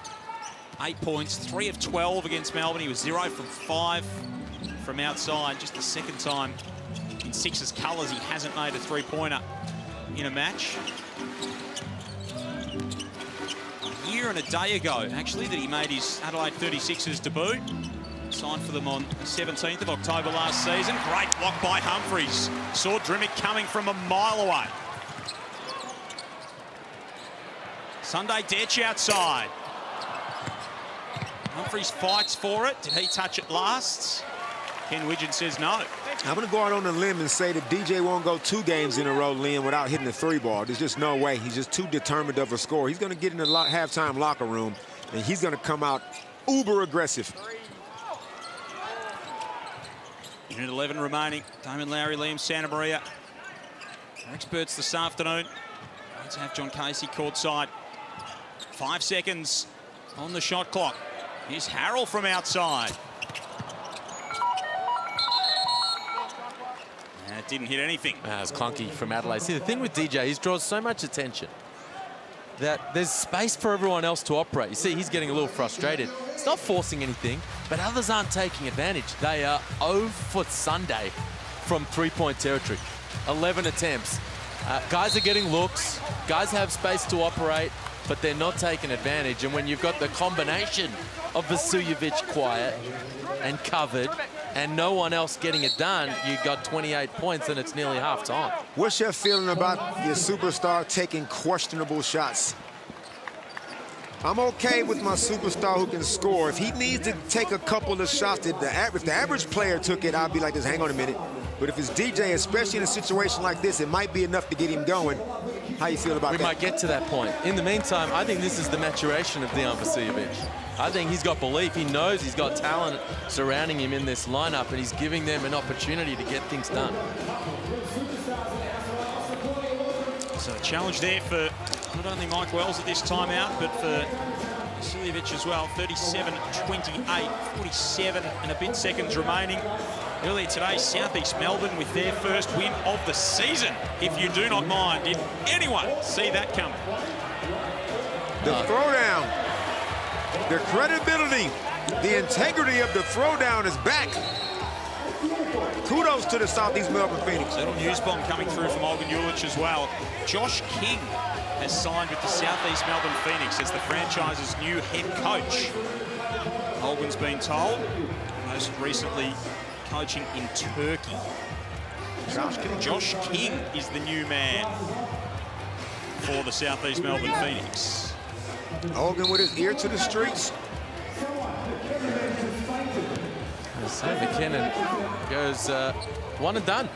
8 points, 3 of 12 against Melbourne. He was 0 from 5 from outside. Just the second time in Sixers colours he hasn't made a 3-pointer in a match. A year and a day ago, actually, that he made his Adelaide 36ers debut. Signed for them on the 17th of October last season. Great block by Humphries. Saw Drimmick coming from a mile away. Sunday Detch outside. Humphries fights for it. Did he touch it last? Ken Widgeon says no. I'm going to go out on a limb and say that DJ won't go 2 games in a row, Liam, without hitting the 3-ball. There's just no way. He's just too determined of a score. He's going to get in the halftime locker room, and he's going to come out uber aggressive. Minute 11 remaining. Damon Lowry, Liam Santamaria. Our experts this afternoon. Let's have John Casey courtside. 5 seconds on the shot clock. Here's Harrell from outside. That didn't hit anything. It was clunky from Adelaide. See, the thing with DJ, he draws so much attention that there's space for everyone else to operate. You see, he's getting a little frustrated. It's not forcing anything, but others aren't taking advantage. They are 0 for Sunday from 3-point territory. 11 attempts. Guys are getting looks. Guys have space to operate, but they're not taking advantage. And when you've got the combination of Vasiljevic quiet and covered and no one else getting it done, you got 28 points and it's nearly half time. What's your feeling about your superstar taking questionable shots? I'm okay with my superstar who can score. If he needs to take a couple of shots, if the average player took it, I'd be like this, hang on a minute. But if it's DJ, especially in a situation like this, it might be enough to get him going. How you feel about that? We might get to that point. In the meantime, I think this is the maturation of Dejan Vasiljevic. I think he's got belief. He knows he's got talent surrounding him in this lineup, and he's giving them an opportunity to get things done. So a challenge there for not only Mike Wells at this timeout, but for Vasiljevic as well. 37-28, 47 and a bit seconds remaining. Earlier today, Southeast Melbourne with their first win of the season, if you do not mind. Did anyone see that coming? The throwdown, the credibility, the integrity of the throwdown is back. Kudos to the Southeast Melbourne Phoenix. Little news bomb coming through from Olgun Ulich as well. Josh King has signed with the Southeast Melbourne Phoenix as the franchise's new head coach. Olgun's been told, most recently coaching in Turkey. Josh King is the new man for the Southeast Melbourne Phoenix. Olgun with his ear to the streets. So McKinnon goes 1 and done.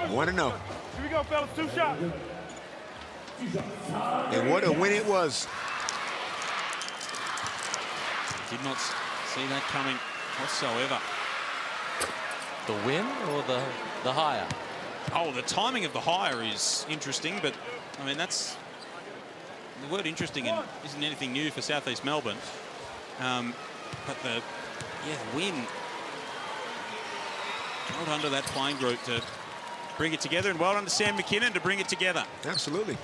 1-0. Here we go, fellas. 2 shots. And what a win it was. Did not see that coming whatsoever. The win or the hire? Oh, the timing of the hire is interesting, but I mean, that's the word interesting and isn't anything new for Southeast Melbourne. But the win. Well done to that playing group to bring it together, and well done to Sam McKinnon to bring it together. Absolutely.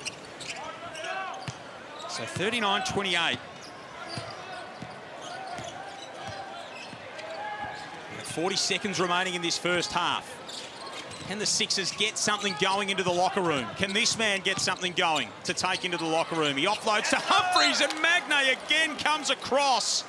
So 39-28. 40 seconds remaining in this first half. Can the Sixers get something going into the locker room? Can this man get something going to take into the locker room? He offloads to Humphries, and Magnay again comes across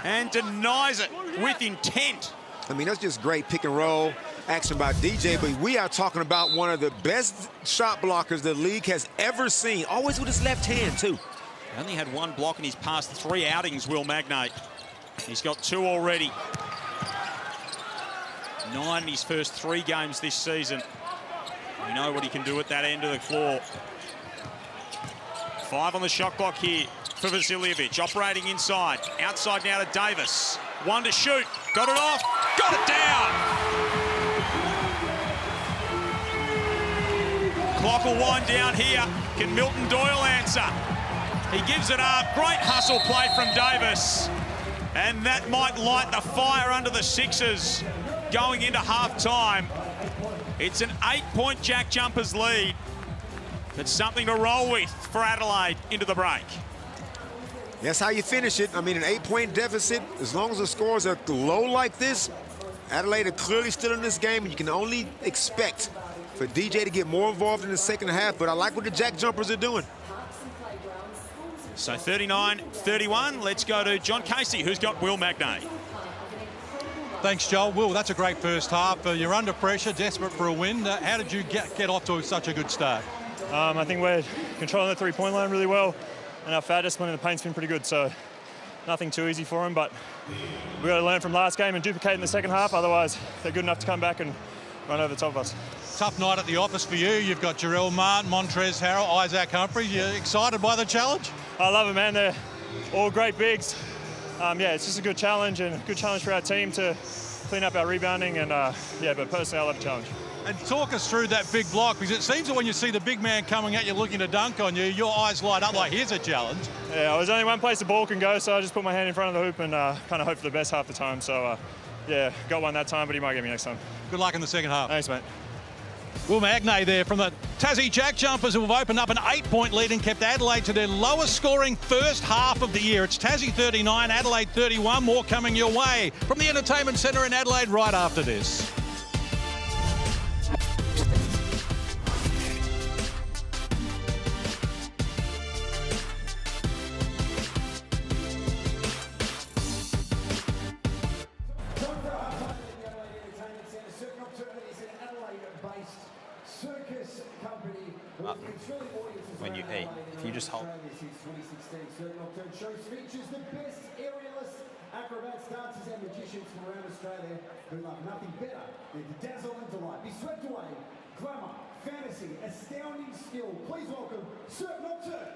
and denies it with intent. I mean, that's just great pick and roll action by DJ, but we are talking about one of the best shot blockers the league has ever seen. Always with his left hand, too. He only had 1 block in his past 3 outings, Will Magnay. He's got 2 already. 9 in his first 3 games this season. We know what he can do at that end of the floor. 5 on the shot clock here for Vasiljevic, operating inside. Outside now to Davis. 1 to shoot. Got it off. Got it down. Clock will wind down here. Can Milton Doyle answer? He gives it up. Great hustle play from Davis. And that might light the fire under the Sixers going into half-time. It's an 8-point JackJumpers lead. It's something to roll with for Adelaide into the break. That's how you finish it. I mean, an 8-point deficit, as long as the scores are low like this, Adelaide are clearly still in this game, and you can only expect for DJ to get more involved in the second half, but I like what the JackJumpers are doing. So 39-31. Let's go to John Casey, who's got Will Magnay. Thanks, Joel. Will, that's a great first half. You're under pressure, desperate for a win. How did you get off to such a good start? I think we're controlling the three-point line really well, and our foul discipline in the paint's been pretty good, so nothing too easy for them, but we've got to learn from last game and duplicate in the second half, otherwise they're good enough to come back and run over the top of us. Tough night at the office for you. You've got Jarrell Martin, Montrezl Harrell, Isaac Humphries. You excited by the challenge? I love it, man. They're all great bigs. Yeah, it's just a good challenge and a good challenge for our team to clean up our rebounding, and yeah, but personally I love the challenge. And talk us through that big block, because it seems that when you see the big man coming at you looking to dunk on you, your eyes light up like, here's a challenge. Yeah, there's only one place the ball can go, so I just put my hand in front of the hoop and kind of hope for the best half the time. So yeah, got one that time, but he might get me next time. Good luck in the second half. Thanks, mate. Will Magnay there from the Tassie JackJumpers, who have opened up an 8-point lead and kept Adelaide to their lowest scoring first half of the year. It's Tassie 39, Adelaide 31. More coming your way from the Entertainment Centre in Adelaide right after this. When you eat, if you just hold. Shows features the best aerialists, acrobats, dancers and magicians from around Australia who love nothing better than to dazzle and delight. Be swept away, glamour, fantasy, astounding skill. Please welcome Cirque Nocturne.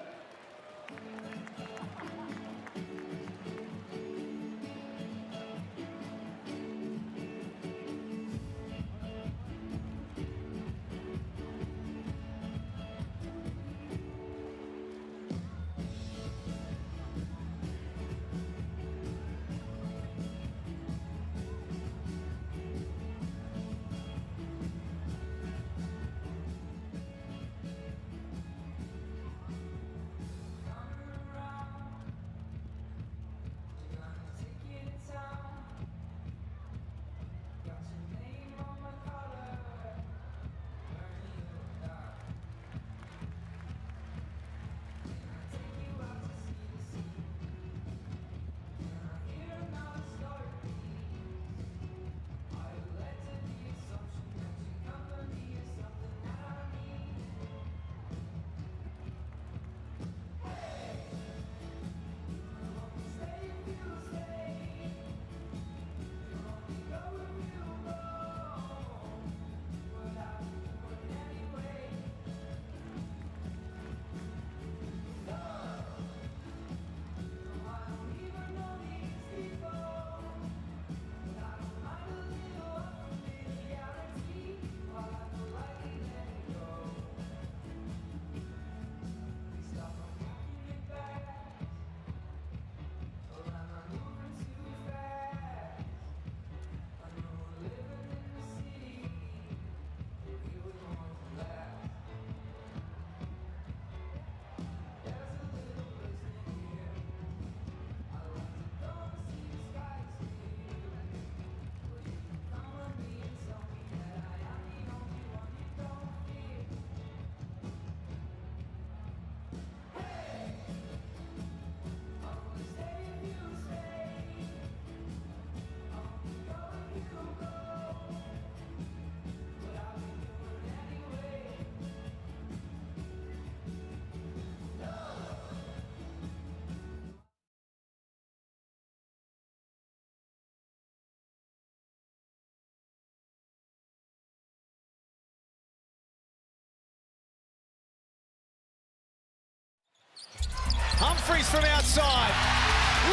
Humphries from outside.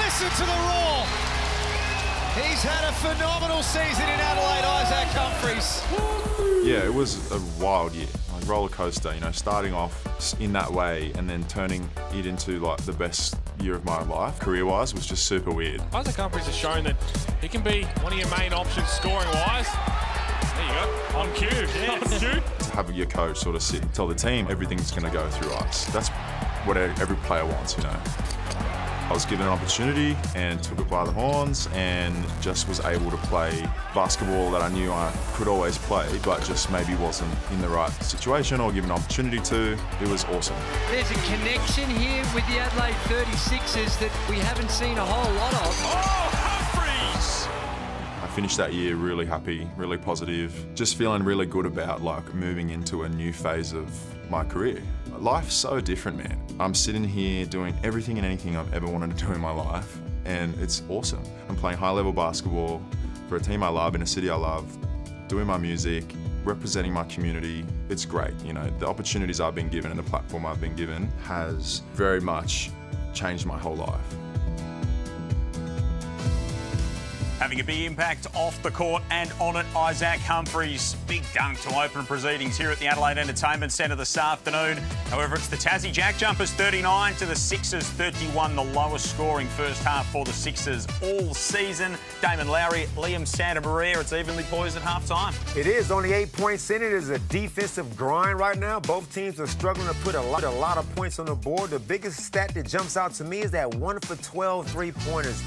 Listen to the roar. He's had a phenomenal season in Adelaide, Isaac Humphries. Yeah, it was a wild year, like roller coaster, you know, starting off in that way and then turning it into like the best year of my life, career-wise, was just super weird. Isaac Humphries has shown that he can be one of your main options scoring-wise. There you go, on cue, yes. On cue. To have your coach sort of sit and tell the team everything's going to go through us. That's what every player wants, you know. was given an opportunity and took it by the horns and just was able to play basketball that I knew I could always play, but just maybe wasn't in the right situation or given an opportunity to. It was awesome. There's a connection here with the Adelaide 36ers that we haven't seen a whole lot of. Oh, Humphreys! I finished that year really happy, really positive, just feeling really good about like moving into a new phase of my career. Life's so different, man. I'm sitting here doing everything and anything I've ever wanted to do in my life, and it's awesome. I'm playing high-level basketball for a team I love in a city I love, doing my music, representing my community. It's great, you know. The opportunities I've been given and the platform I've been given has very much changed my whole life. Having a big impact off the court and on it, Isaac Humphreys. Big dunk to open proceedings here at the Adelaide Entertainment Centre this afternoon. However, it's the Tassie JackJumpers 39 to the Sixers 31, the lowest scoring first half for the Sixers all season. Damon Lowry, Liam Santamaria, it's evenly poised at half-time. It is only 8 points in it. It's a defensive grind right now. Both teams are struggling to put a lot of points on the board. The biggest stat that jumps out to me is that 1 for 12 three-pointers.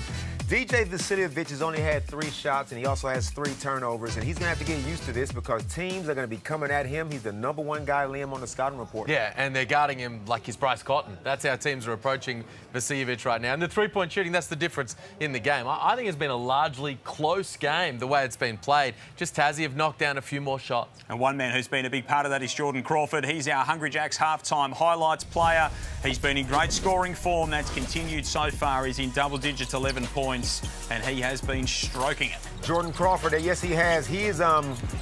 DJ Vasiljevic has only had 3 shots, and he also has 3 turnovers, and he's going to have to get used to this because teams are going to be coming at him. He's the #1 guy, Liam, on the scouting report. Yeah, and they're guarding him like he's Bryce Cotton. That's how teams are approaching Vasiljevic right now. And the three-point shooting, that's the difference in the game. I think it's been a largely close game, the way it's been played. Just Tassie have knocked down a few more shots. And one man who's been a big part of that is Jordan Crawford. He's our Hungry Jacks halftime highlights player. He's been in great scoring form. That's continued so far. He's in double digits, 11 points, and he has been stroking it. Jordan Crawford, yes, he has. He is,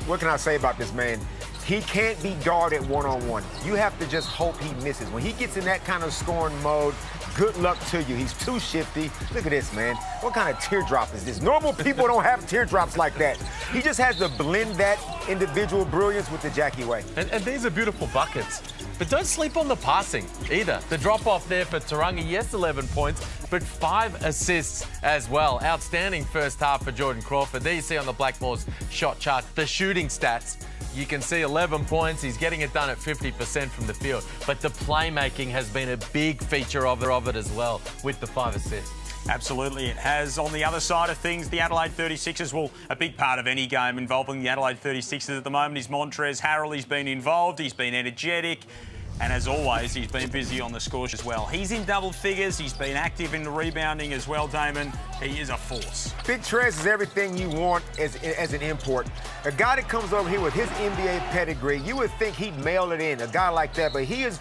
what can I say about this man? He can't be guarded one-on-one. You have to just hope he misses. When he gets in that kind of scoring mode, good luck to you. He's too shifty. Look at this, man. What kind of teardrop is this? Normal people don't have teardrops like that. He just has to blend that individual brilliance with the Jackie way. And these are beautiful buckets. But don't sleep on the passing either. The drop-off there for Tauranga, yes, 11 points, but 5 assists as well. Outstanding first half for Jordan Crawford. There you see on the Blackmore's shot chart the shooting stats. You can see 11 points. He's getting it done at 50% from the field. But the playmaking has been a big feature of it as well with the 5 assists. Absolutely, it has. On the other side of things, the Adelaide 36ers, well, a big part of any game involving the Adelaide 36ers at the moment is Montrezl Harrell. He's been involved, he's been energetic, and as always, he's been busy on the score as well. He's in double figures, he's been active in the rebounding as well, Damon. He is a force. Big Trez is everything you want as an import. A guy that comes over here with his NBA pedigree, you would think he'd mail it in, a guy like that, but he is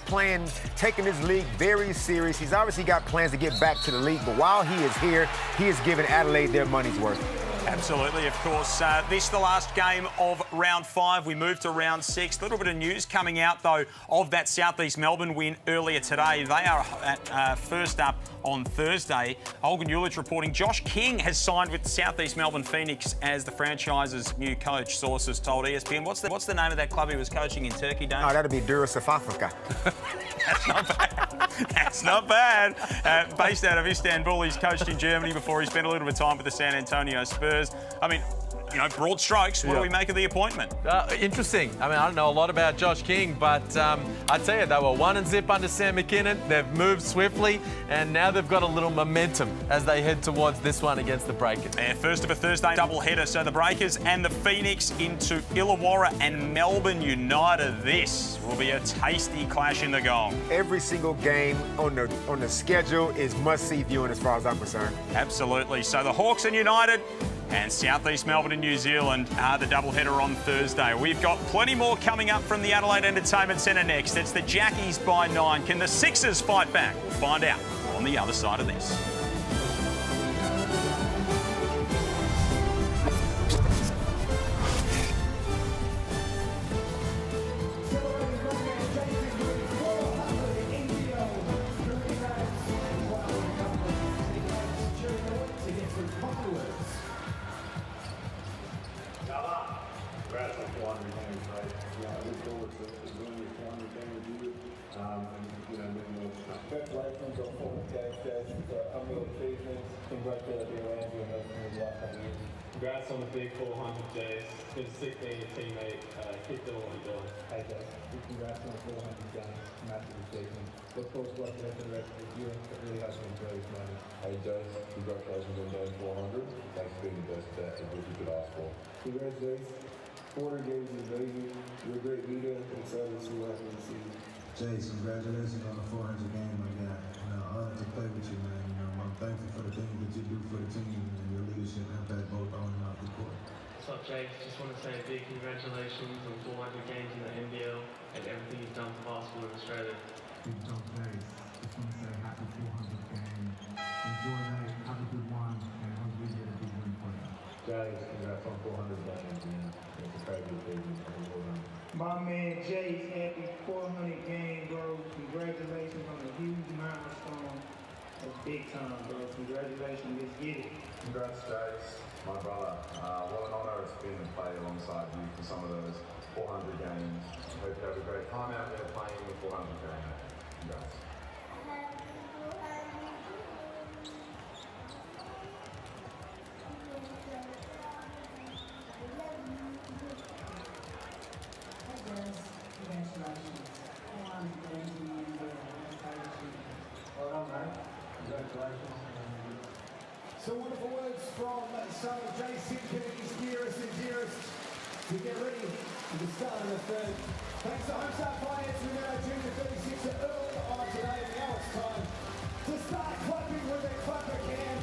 taking his league very serious. He's obviously got plans to get back to the league, but while he is here, he is giving Adelaide their money's worth. Absolutely, of course. This is the last game of round 5. We move to round 6. A little bit of news coming out, though, of that South East Melbourne win earlier today. They are at first up on Thursday. Olgun Ulich reporting Josh King has signed with South East Melbourne Phoenix as the franchise's new coach. Sources told ESPN. What's the name of that club he was coaching in Turkey, Dave? Oh, that'd be Durus of Africa. That's not bad. That's not bad. Based out of Istanbul, he's coached in Germany before. He spent a little bit of time with the San Antonio Spurs. I mean, you know, broad strokes, what do we make of the appointment? Interesting. I mean, I don't know a lot about Josh King, but I tell you, they were 1-0 under Sam McKinnon. They've moved swiftly, and now they've got a little momentum as they head towards this one against the Breakers. Yeah, first of a Thursday doubleheader. So the Breakers and the Phoenix into Illawarra and Melbourne United. This will be a tasty clash in the Gong. Every single game on the schedule is must-see viewing as far as I'm concerned. Absolutely. So the Hawks and United and South East Melbourne and New Zealand are the doubleheader on Thursday. We've got plenty more coming up from the Adelaide Entertainment Centre next. It's the Jackies by 9. Can the Sixers fight back? We'll find out on the other side of this. Congrats on the big 400, Jays. It's good to see being a teammate. Keep doing what you're doing. Hey, Jay. Congrats on the 400 games. Massive achievement. Look forward to working with the rest of the year. It really has been great, man. Hey Jay, congratulations on day 400. Thanks for being the best bet that you could ask for. Congrats, Jace. 400 games is amazing. You're a great leader. I'm excited to see what I can see. Jace, congratulations on the 400 game, my guy. Honored to play with you, man. I'm thankful for the things that you do for the team and your leadership impact both on and off the court. What's up, Jake? Just want to say a big congratulations on 400 games in the NBL and everything you've done for basketball in Australia. Big job, Jace. Just want to say happy 400th game. Enjoy that. Have a good one, and hopefully you get a big win for you. Jace, congrats on 400 games, man. It's a crazy achievement. My man Jace, happy 400 game, bro. Congratulations on a huge milestone. That's big time, bro. Congratulations. Let's get it. Congrats, Jace, my brother. What an honour it's been to play alongside you for some of those 400 games. Hope you have a great time out there playing the 400 game. Congrats. Some wonderful words from some of Jason Kennedy's dearest and dearest to get ready for the start of the third. Thanks to Homestart Finance, we now tune to 36 early on today. Now it's time to start clapping with a clapper can.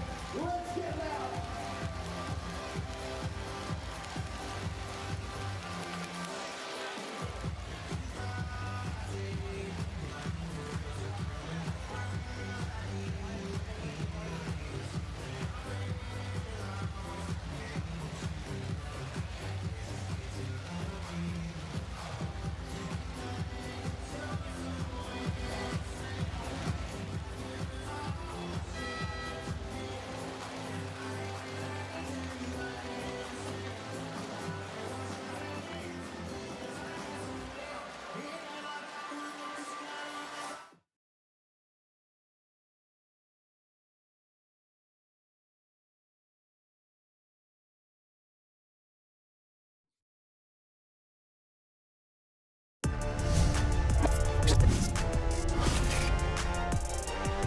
Let's get loud.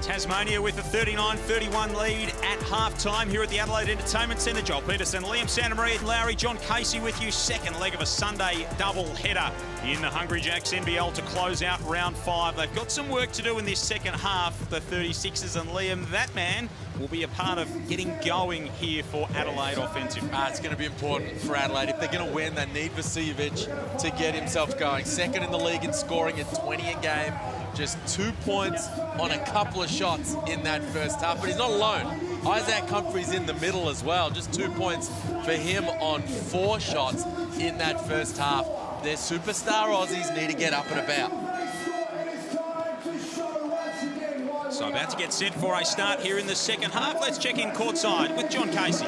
Tasmania with a 39-31 lead at halftime here at the Adelaide Entertainment Centre. Joel Peterson, Liam Santamaria, Lowry, John Casey with you. Second leg of a Sunday double header in the Hungry Jacks NBL to close out round 5. They've got some work to do in this second half, the 36ers, and Liam, that man will be a part of getting going here for Adelaide offensive. It's going to be important for Adelaide. If they're going to win, they need Vasiljevic to get himself going. Second in the league in scoring at 20 a game. Just 2 points on a couple of shots in that first half. But he's not alone. Isaac Humphrey's in the middle as well. Just 2 points for him on 4 shots in that first half. Their superstar Aussies need to get up and about. So about to get set for a start here in the second half. Let's check in courtside with John Casey.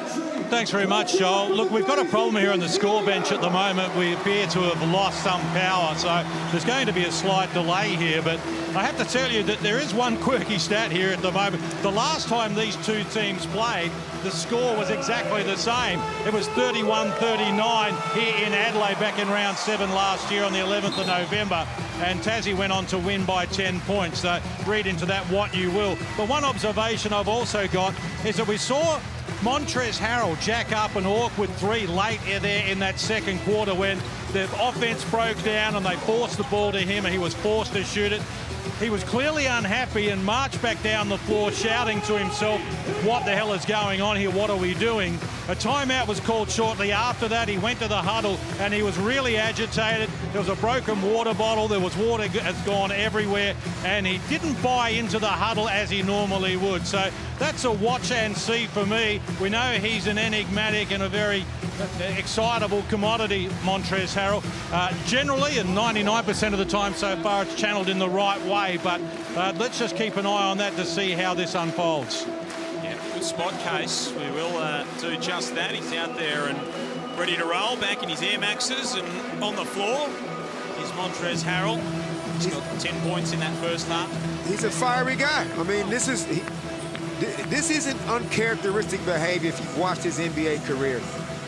Thanks very much, Joel. Look, we've got a problem here on the score bench at the moment. We appear to have lost some power, so there's going to be a slight delay here. But I have to tell you that there is one quirky stat here at the moment. The last time these two teams played, the score was exactly the same. It was 31-39 here in Adelaide back in round 7 last year on the 11th of November. And Tassie went on to win by 10 points. So read into that what you will. But one observation I've also got is that we saw Montrezl Harrell jack up an awkward 3 late there in that second quarter when the offense broke down and they forced the ball to him and he was forced to shoot it. He was clearly unhappy and marched back down the floor shouting to himself, what the hell is going on here? What are we doing? A timeout was called shortly after that. He went to the huddle and he was really agitated. There was a broken water bottle. There was water has gone everywhere and he didn't buy into the huddle as he normally would. So that's a watch and see for me. We know he's an enigmatic and a very excitable commodity, Montrezl Harrell. Generally, and 99% of the time so far, it's channeled in the right way, but let's just keep an eye on that to see how this unfolds. Yeah, good spot, Case. We will do just that. He's out there and ready to roll, back in his Air Maxes, and on the floor is Montrezl Harrell. He's got 10 points in that first half. He's a fiery guy. I mean, this isn't uncharacteristic behavior if you've watched his NBA career.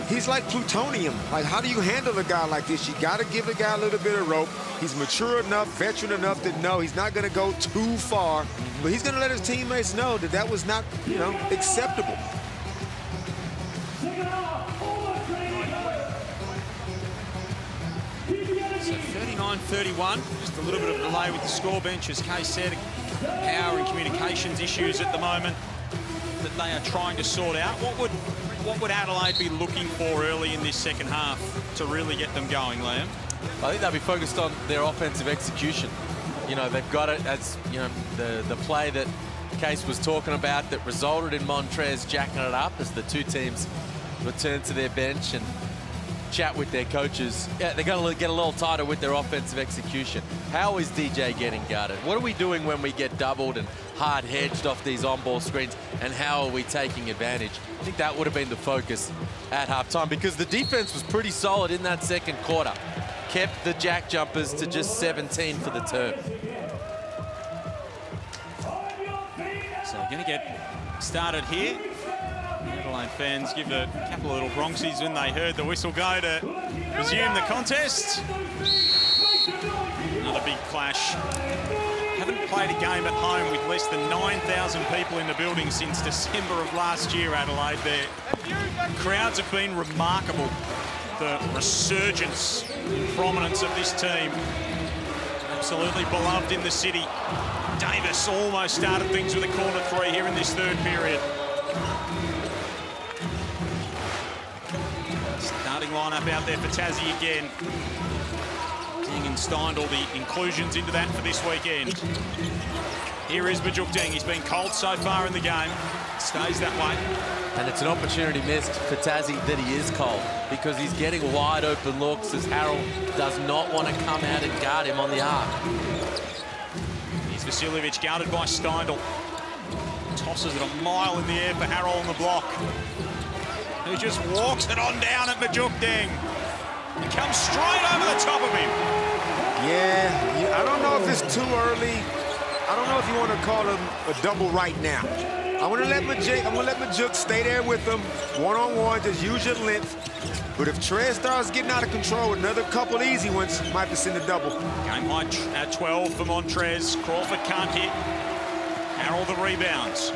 he's like plutonium. Like, how do you handle a guy like this? You got to give the guy a little bit of rope. He's mature enough, veteran enough to know he's not going to go too far, but he's going to let his teammates know that that was not, you know, acceptable. So 39-31, just a little bit of delay with the score bench, as Kay said. Power and communications issues at the moment that they are trying to sort out. What would Adelaide be looking for early in this second half to really get them going, Liam? I think they'll be focused on their offensive execution. You know, they've got it as, you know, the play that Case was talking about that resulted in Montrez jacking it up as the two teams return to their bench and chat with their coaches. Yeah, they're going to get a little tighter with their offensive execution. How is DJ getting guarded? What are we doing when we get doubled and hard hedged off these on-ball screens, and how are we taking advantage? I think that would have been the focus at halftime, because the defense was pretty solid in that second quarter. Kept the JackJumpers to just 17 for the term. So we're going to get started here. Adelaide fans give a couple of little bronxies when they heard the whistle go to resume the contest. Another big clash. Haven't played a game at home with less than 9,000 people in the building since December of last year, Adelaide. Their crowds have been remarkable. The resurgence in prominence of this team. Absolutely beloved in the city. Davis almost started things with a corner three here in this third period. Starting lineup out there for Tassie again. Ding and Steindl, the inclusions into that for this weekend. Here is Majuk Ding. He's been cold so far in the game. Stays that way. And it's an opportunity missed for Tassie that he is cold, because he's getting wide open looks as Harrell does not want to come out and guard him on the arc. Here's Vasiljevic guarded by Steindl. Tosses it a mile in the air for Harrell on the block, who just walks it on down at Majuk Ding. It comes straight over the top of him. Yeah, I don't know if it's too early. I don't know if you want to call him a double right now. I'm gonna let Majuk stay there with him, one-on-one, just use your length. But if Trez starts getting out of control, another couple easy ones, might have to send a double. Game high at 12 for Montrez. Crawford can't hit. Harrell the rebounds.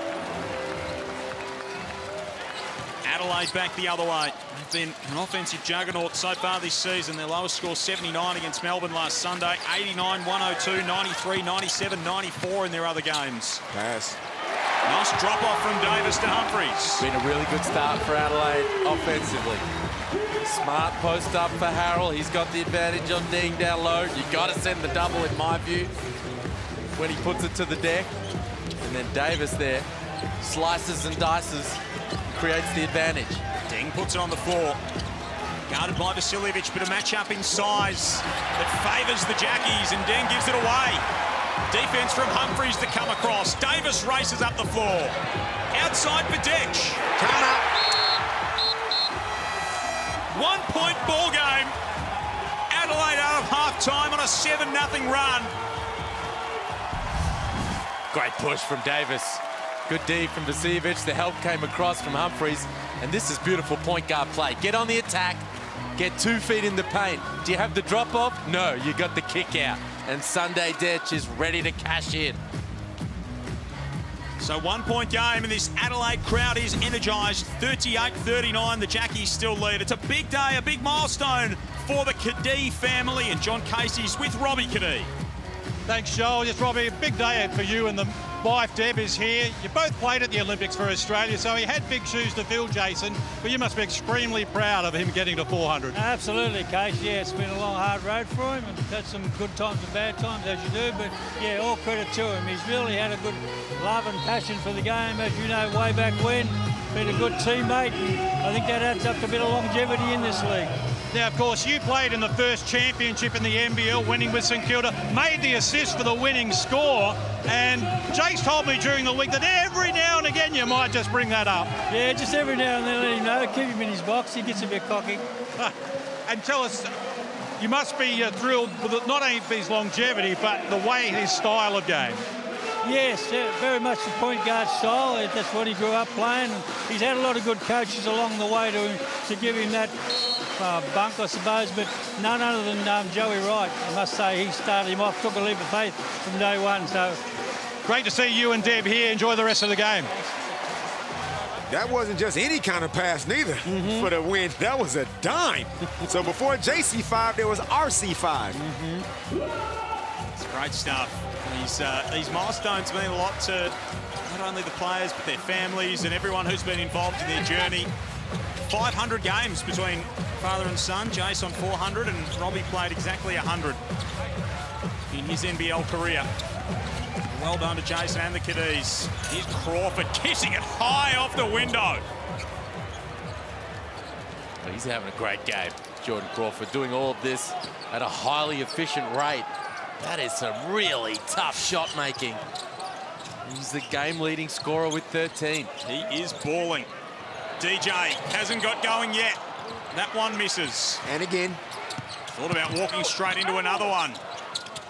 Adelaide back the other way. They've been an offensive juggernaut so far this season. Their lowest score 79 against Melbourne last Sunday. 89, 102, 93, 97, 94 in their other games. Pass. Nice drop-off from Davis to Humphries. Been a really good start for Adelaide offensively. Smart post up for Harrell. He's got the advantage on Ding down low. You've got to send the double, in my view, when he puts it to the deck. And then Davis there slices and dices, creates the advantage. Ding puts it on the floor. Guarded by Vasiljevic, but a match-up in size that favours the Jackies, and Ding gives it away. Defense from Humphries to come across. Davis races up the floor. Outside for Ditch. Timeout. 1-point ball game. Adelaide out of half-time on a 7-0 run. Great push from Davis. Good D from Vasiljevic. The help came across from Humphries. And this is beautiful point guard play. Get on the attack. Get 2 feet in the paint. Do you have the drop-off? No, you got the kick out. And Sunday Ditch is ready to cash in. So 1-point game, and this Adelaide crowd is energised. 38-39, the Jackies still lead. It's a big day, a big milestone for the Cadee family, and John Casey's with Robbie Cadee. Thanks, Joel. Yes, Robbie, a big day for you, and the wife, Deb, is here. You both played at the Olympics for Australia, so he had big shoes to fill, Jason, but you must be extremely proud of him getting to 400. Absolutely, Case. Yeah, it's been a long, hard road for him, and had some good times and bad times, as you do, but yeah, all credit to him. He's really had a good love and passion for the game, as you know, way back when. Been a good teammate, and I think that adds up to a bit of longevity in this league. Now, of course, you played in the first championship in the NBL, winning with St Kilda, made the assist for the winning score, and Jace told me during the week that every now and again you might just bring that up. Yeah, just every now and then let him know, keep him in his box, he gets a bit cocky. And tell us, you must be thrilled with not only his longevity, but the way his style of game. Yes, very much the point guard style. That's what he grew up playing. And he's had a lot of good coaches along the way to give him that bunk, I suppose, but none other than Joey Wright. I must say, he started him off, took a leap of faith from day one. So great to see you and Deb here. Enjoy the rest of the game. That wasn't just any kind of pass, neither, for the win. That was a dime. So before JC5, there was RC5. It's great stuff. These milestones mean a lot to not only the players, but their families and everyone who's been involved in their journey. 500 games between father and son. Jace on 400, and Robbie played exactly 100 in his NBL career. Well done to Jason and the kiddies. Here's Crawford kissing it high off the window. He's having a great game, Jordan Crawford, doing all of this at a highly efficient rate. That is some really tough shot making. He's the game-leading scorer with 13. He is balling. DJ hasn't got going yet. That one misses. And again. Thought about walking straight into another one.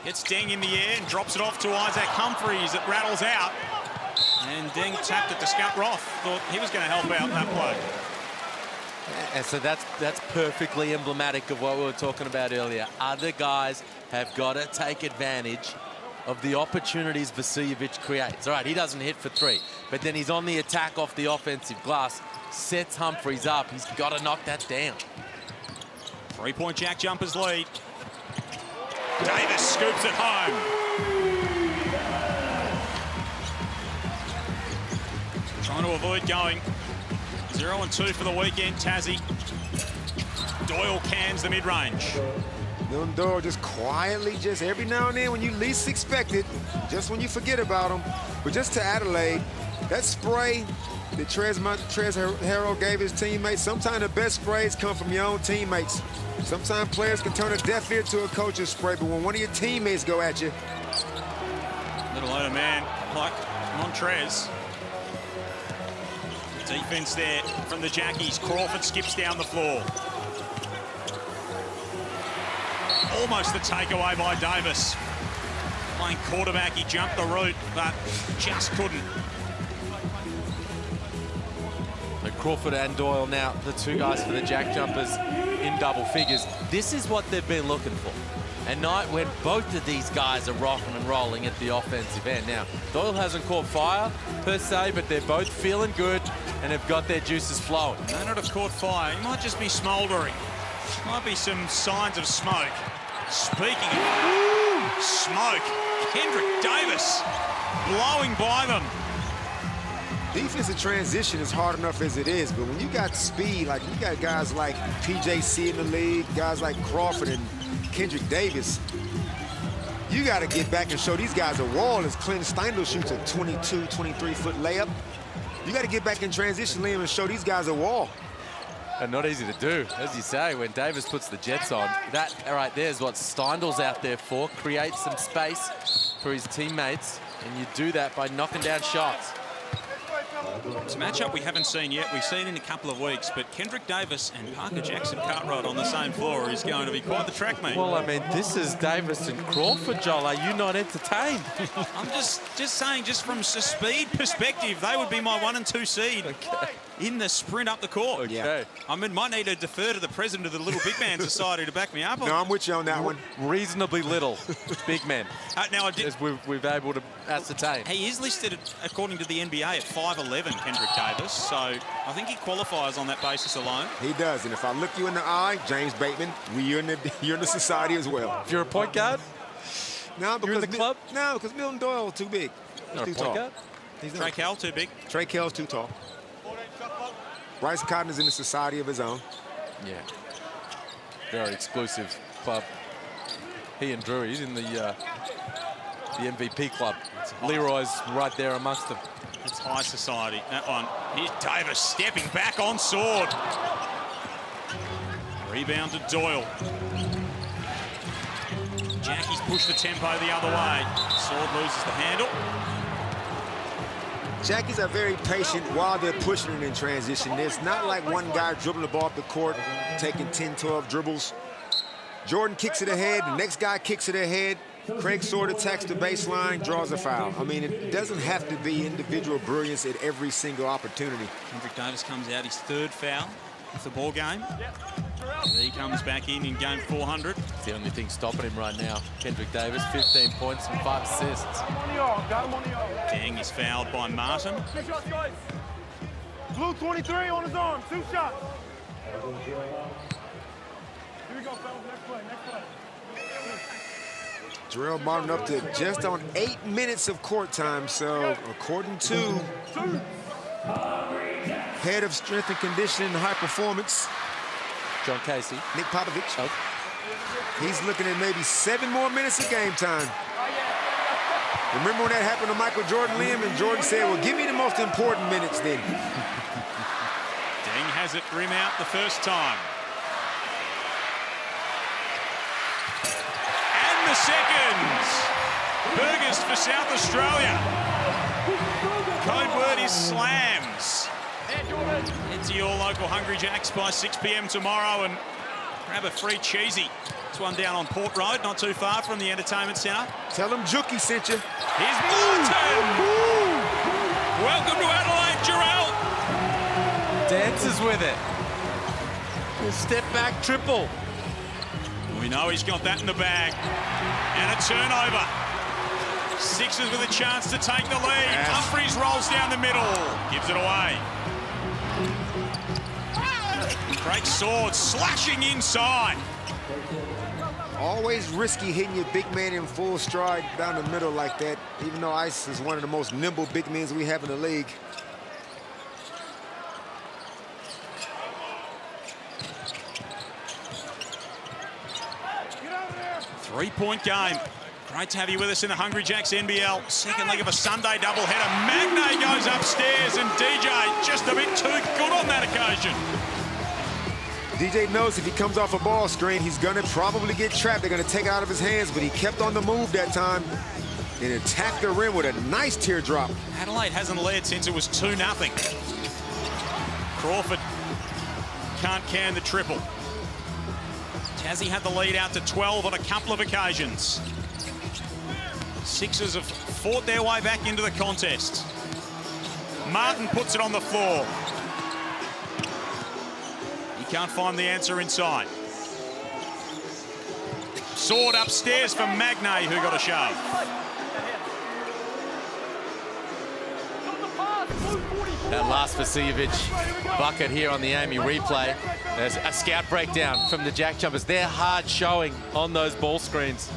Gets Deng in the air and drops it off to Isaac Humphries. It rattles out. And Deng tapped it to Scott Roth. Thought he was going to help out in that play. And so that's perfectly emblematic of what we were talking about earlier. Other guys have got to take advantage of the opportunities Vasiljevic creates. All right, he doesn't hit for three, but then he's on the attack off the offensive glass, sets Humphries up. He's got to knock that down. 3-point JackJumpers lead. Davis scoops it home. Trying to avoid going 0-2 for the weekend, Tassie. Doyle cans the mid-range. Milton Doyle just quietly, just every now and then when you least expect it, just when you forget about him. But just to Adelaide, that spray that Montrezl Harrell gave his teammates, sometimes the best sprays come from your own teammates. Sometimes players can turn a deaf ear to a coach's spray, but when one of your teammates go at you. Little older man like Montrez. Defense there from the Jackies. Crawford skips down the floor. Almost the takeaway by Davis. Playing quarterback, he jumped the route, but just couldn't. So Crawford and Doyle now, the two guys for the JackJumpers in double figures. This is what they've been looking for. A night when both of these guys are rocking and rolling at the offensive end. Now, Doyle hasn't caught fire per se, but they're both feeling good and have got their juices flowing. May not have caught fire. He might just be smouldering. Might be some signs of smoke. Speaking of smoke, Kendrick Davis blowing by them. Defensive transition is hard enough as it is, but when you got speed, like you got guys like PJC in the league, guys like Crawford and Kendrick Davis, you got to get back and show these guys a wall as Clint Steindl shoots a 22, 23-foot layup. You got to get back in transition lane and show these guys a wall. And not easy to do, as you say, when Davis puts the Jets on. That right there is what Steindl's out there for, create some space for his teammates, and you do that by knocking down shots. It's a matchup we haven't seen yet. We've seen in a couple of weeks, but Kendrick Davis and Parker Jackson Cartwright on the same floor is going to be quite the track meet. Well, I mean, this is Davis and Crawford, Joel. Are you not entertained? I'm just saying, just from a speed perspective, they would be my 1 and 2 seed in the sprint up the court. Okay. I mean, might need to defer to the president of the Little Big Man Society to back me up. No, I'm with you on that one. Reasonably little big men. Now, as we've able to ascertain. He is listed, according to the NBA, at 5'11", Kendrick Davis, so I think he qualifies on that basis alone. He does, and if I look you in the eye, James Bateman, you're in the society as well. If you're a point guard? No, because you're in the club? No, because Milton Doyle too big. He's not too a point tall. guard? Trey Kell too big. Trey Kell's too tall. Bryce Cotton is in a society of his own. Yeah. Very exclusive club. He and Drew, he's in the MVP club. Leroy's right there amongst them. It's high society, that one. Here's Davis stepping back on Sword. Rebound to Doyle. Jackie's pushed the tempo the other way. Sword loses the handle. Jackies are very patient while they're pushing it in transition. It's not like one guy dribbling the ball up the court, taking 10, 12 dribbles. Jordan kicks it ahead, the next guy kicks it ahead. Craig Sword attacks the baseline, draws a foul. I mean, it doesn't have to be individual brilliance at every single opportunity. Kendrick Davis comes out his third foul of the ball game. He comes back in game 400. It's the only thing stopping him right now. Kendrick Davis, 15 points and 5 assists. Dang is fouled by Martin. Blue 23 on his arm. 2 shots. Here we go, fellas. Next play. Jarrell Martin up to just on 8 minutes of court time. So according to head of strength and conditioning and high performance, John Casey, Nick Popovich, he's looking at maybe 7 more minutes of game time. Remember when that happened to Michael Jordan, Liam? And Jordan said, well, give me the most important minutes then. Deng has it rim out the first time. And the seconds. Burgers for South Australia. Code word is slams. Head to your local Hungry Jacks by 6 p.m. tomorrow and grab a free cheesy. It's one down on Port Road, not too far from the entertainment centre. Tell them Juki sent you. Here's Morton. Welcome to Adelaide, Jarrell. Dances with it. A step back triple. We know he's got that in the bag. And a turnover. Sixers with a chance to take the lead. Yes. Humphries rolls down the middle. Gives it away. Great sword slashing inside. Always risky hitting your big man in full stride down the middle like that, even though Ice is one of the most nimble big men we have in the league. Three-point game. Great to have you with us in the Hungry Jacks NBL. Second leg of a Sunday doubleheader. Magne goes upstairs and DJ just a bit too good on that occasion. DJ knows if he comes off a ball screen, he's going to probably get trapped. They're going to take it out of his hands, but he kept on the move that time and attacked the rim with a nice teardrop. Adelaide hasn't led since it was 2-0. Crawford can't can the triple. Tassie had the lead out to 12 on a couple of occasions. Sixers have fought their way back into the contest. Martin puts it on the floor. He can't find the answer inside. Sword upstairs for Magne, who got a shove. That last Vasiljevic bucket here on the Amy replay. There's a scout breakdown from the JackJumpers. They're hard showing on those ball screens.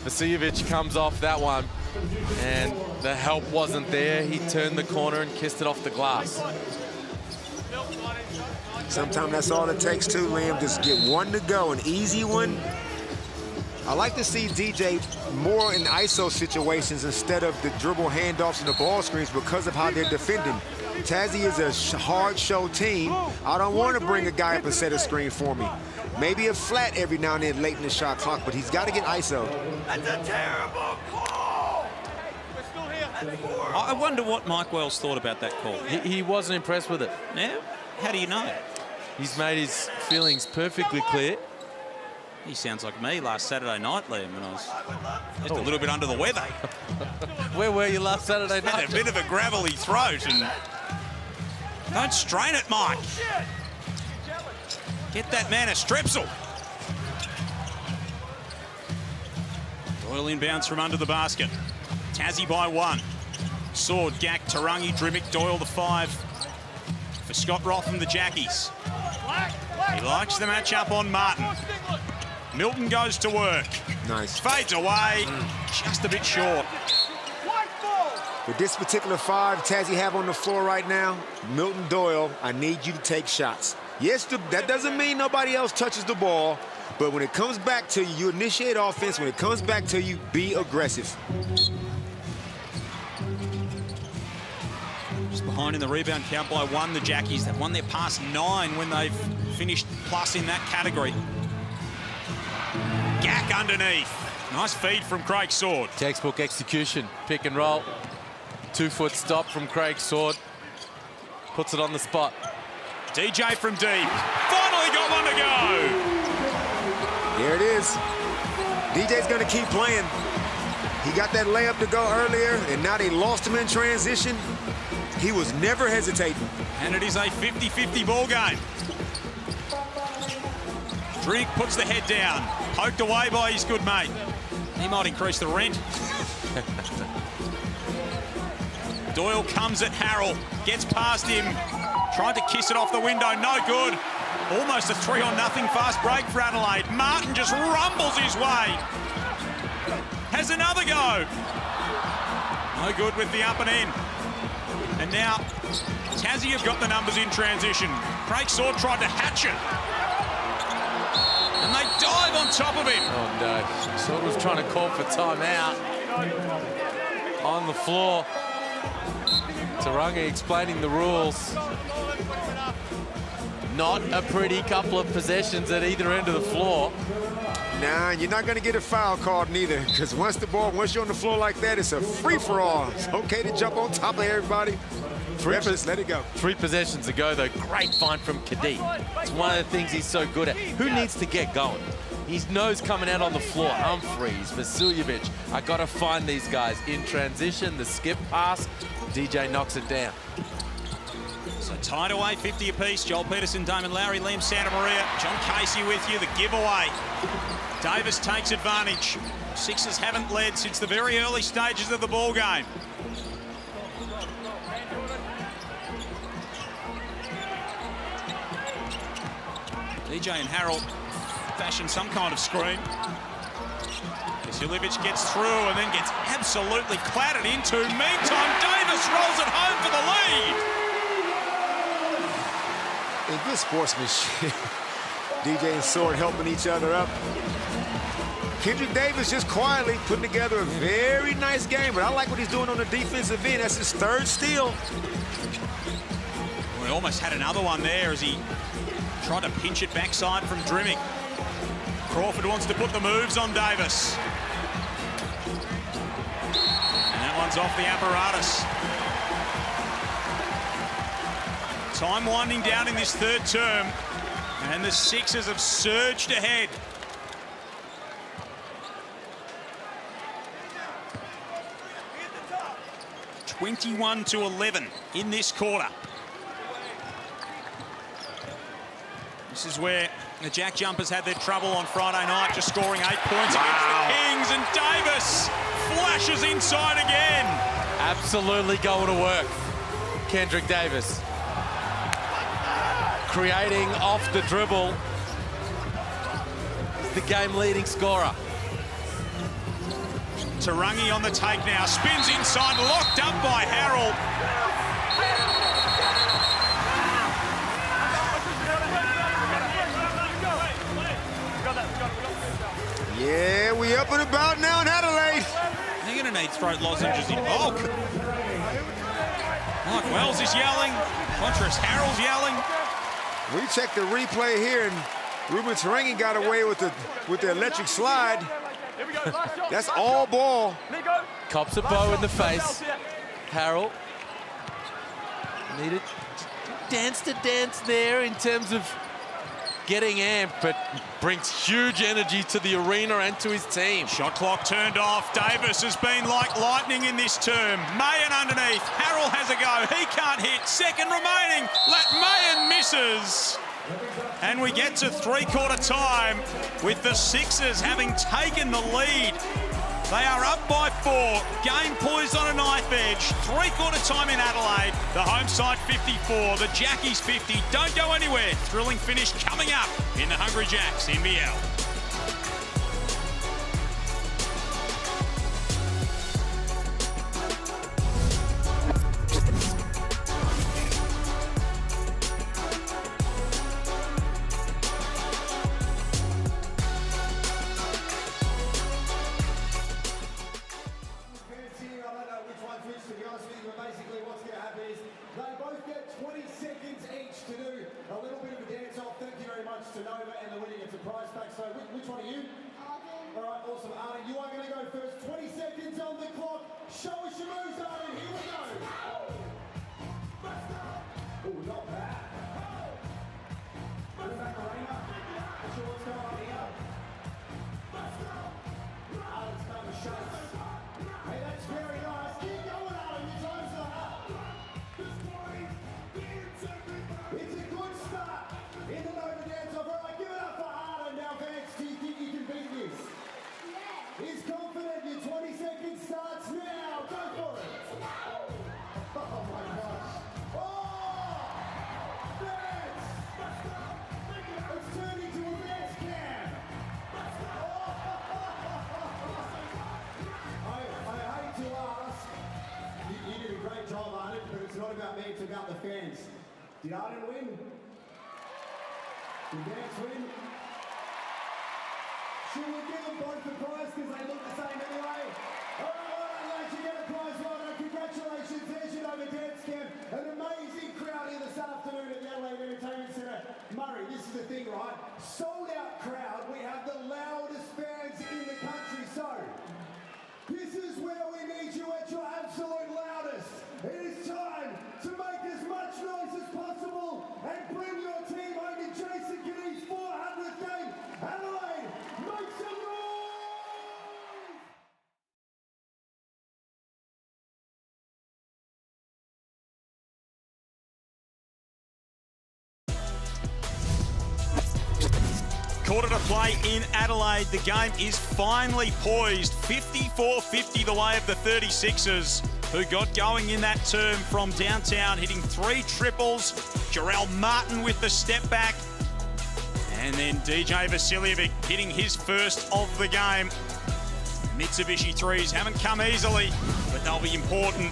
Vasiljevic comes off that one, and the help wasn't there. He turned the corner and kissed it off the glass. Sometimes that's all it takes too, Liam. Just get one to go, an easy one. I like to see DJ more in ISO situations instead of the dribble handoffs and the ball screens because of how they're defending. Tassie is a hard show team. I don't want to bring a guy up and set a screen for me. Maybe a flat every now and then late in the shot clock, but he's got to get ISO. That's a terrible call! I wonder what Mike Wells thought about that call. He wasn't impressed with it. Yeah? How do you know? He's made his feelings perfectly clear. He sounds like me last Saturday night, Liam, when I was just a little bit under the weather. Where were you last Saturday night? Had a bit of a gravelly throat, and don't strain it, Mike. Get that man a strepsil. Doyle inbounds from under the basket. Tassie by 1. Sword, Gack, Tarangi, Drimmick, Doyle the 5 for Scott Roth and the Jackies. He likes the matchup on Martin. Milton goes to work. Nice. Fades away, just a bit short. With this particular 5 Tassie have on the floor right now, Milton Doyle, I need you to take shots. Yes, that doesn't mean nobody else touches the ball, but when it comes back to you, you initiate offense. When it comes back to you, be aggressive. Just behind in the rebound count by 1, the Jackies. They've won their past 9 when they've finished plus in that category. Gack underneath. Nice feed from Craig Sword. Textbook execution, pick and roll. 2-foot stop from Craig Sword. Puts it on the spot. DJ from deep. Finally got one to go. Here it is. DJ's gonna keep playing. He got that layup to go earlier, and now they lost him in transition. He was never hesitating. And it is a 50-50 ball game. Drake puts the head down, poked away by his good mate. He might increase the rent. Doyle comes at Harrell, gets past him, tried to kiss it off the window, no good. Almost a 3-0 fast break for Adelaide. Martin just rumbles his way. Has another go. No good with the up and in. And now Tassie have got the numbers in transition. Craig Sword tried to hatch it. And they dive on top of him. Oh no, Sword was trying to call for timeout. On the floor. Tarangi explaining the rules. Not a pretty couple of possessions at either end of the floor. Nah, you're not going to get a foul called neither, because once you're on the floor like that, it's a free-for-all. It's okay to jump on top of everybody. Just let it go. 3 possessions ago, though, great find from Kadeem. It's one of the things he's so good at. Who needs to get going? He knows coming out on the floor. Humphreys, Vasiljevic. I got to find these guys in transition. The skip pass, DJ knocks it down. So tied away, 50 apiece. Joel Peterson, Damon Lowry, Liam Santa Maria, John Casey with you. The giveaway. Davis takes advantage. Sixers haven't led since the very early stages of the ball game. DJ and Harrell fashion some kind of screen. Vasiljevic gets through and then gets absolutely clattered into. Meantime, Davis rolls it home for the lead. And good sportsmanship. DJ and Sword helping each other up. Kendrick Davis just quietly putting together a very nice game, but I like what he's doing on the defensive end. That's his 3rd steal. We almost had another one there as he tried to pinch it backside from Drimmick. Crawford wants to put the moves on Davis. And that one's off the apparatus. Time winding down in this 3rd term, and the Sixers have surged ahead. (21-11) in this quarter. This is where the JackJumpers had their trouble on Friday night, just scoring 8 points against the Kings, and Davis flashes inside again. Absolutely going to work. Kendrick Davis. Creating off the dribble. The game-leading scorer. Tarangi on the take now, spins inside, locked up by Harrell. Yeah, we up and about now in Adelaide. They're going to need throat lozenges in bulk. Mike Wells is yelling. Montrezl Harrell's yelling. We check the replay here, and Ruben Tarangi got away with the electric slide. That's all ball. Cops a bow in the face. Harrell needed dance to dance there in terms of getting amped, but brings huge energy to the arena and to his team. Shot clock turned off. Davis has been like lightning in this term. Mayen underneath. Harrell has a go. He can't hit. 2nd remaining. Mayen misses. And we get to 3-quarter time with the Sixers having taken the lead. They are up by 4. Game poised on a knife edge. 3-quarter time in Adelaide. The home side 54. The Jackies 50. Don't go anywhere. Thrilling finish coming up in the Hungry Jacks NBL. Which one are you? All right, awesome. Arden, you are going to go first. 20 seconds on the clock. Show us your moves, Arden. Here we go. Oh, not bad. What's that, Marina? Not sure what's going on here. Did Arden win? Did Dance win? Should we give them both the prize because they look the same anyway? All right, lads, you get a prize. Well done. Congratulations. There's your over dance camp. An amazing crowd here this afternoon at the Adelaide Entertainment Centre. Murray, this is the thing, right? Sold out crowd. We have the loudest fans in the country. So, this is where we need you at your absolute loudest. It is time to make as much noise as possible and bring your team home to Jason Kenny's 400th game. Adelaide, make some noise! Quarter to play in Adelaide. The game is finally poised. 54-50 the way of the 36ers, who got going in that term from downtown, hitting 3 triples. Jarrell Martin with the step back. And then DJ Vasiljevic hitting his first of the game. Mitsubishi threes haven't come easily, but they'll be important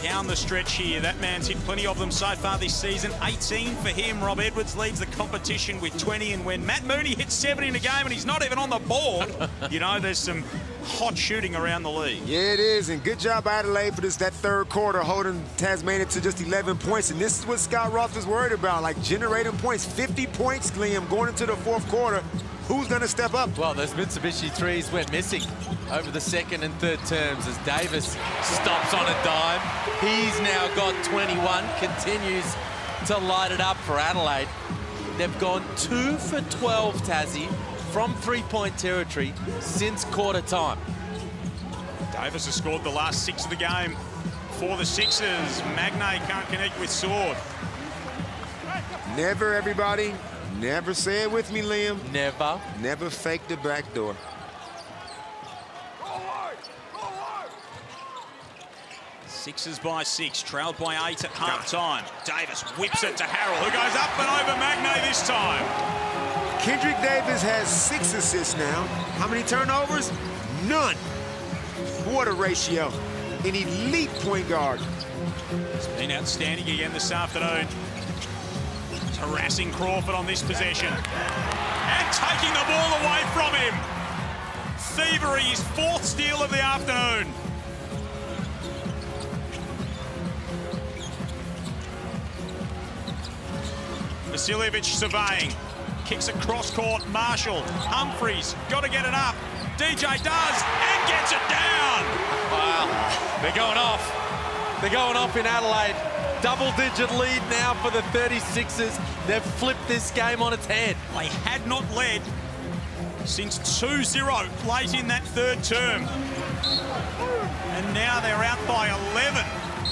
down the stretch here. That man's hit plenty of them so far this season. 18 for him. Rob Edwards leads the competition with 20. And when Matt Mooney hits 7 in a game and he's not even on the board, you know, there's some hot shooting around the league. Yeah, it is. And good job, Adelaide, for that third quarter, holding Tasmania to just 11 points. And this is what Scott Roth was worried about, like generating points. 50 points, Liam, going into the fourth quarter. Who's going to step up? Well, those Mitsubishi threes went missing over the second and third terms as Davis stops on a dime. He's now got 21, continues to light it up for Adelaide. They've gone 2 for 12, Tassie, from three-point territory since quarter time. Davis has scored the last 6 of the game for the Sixers. Magnay can't connect with Sword. Never, everybody. Never say it with me, Liam. Never. Never fake the back door. Sixers by 6, trailed by 8 at half-time. Davis whips it to Harrell, who goes up and over Magnay this time. Kendrick Davis has 6 assists now. How many turnovers? None. What a ratio. An elite point guard. He's been outstanding again this afternoon. Harassing Crawford on this possession. And taking the ball away from him. Thievery, his 4th steal of the afternoon. Vasiljevic surveying. Kicks across court. Marshall. Humphreys. Got to get it up. DJ does and gets it down. Wow. They're going off. They're going off in Adelaide. Double-digit lead now for the 36ers. They've flipped this game on its head. They had not led since 2-0 late in that third term. And now they're out by 11.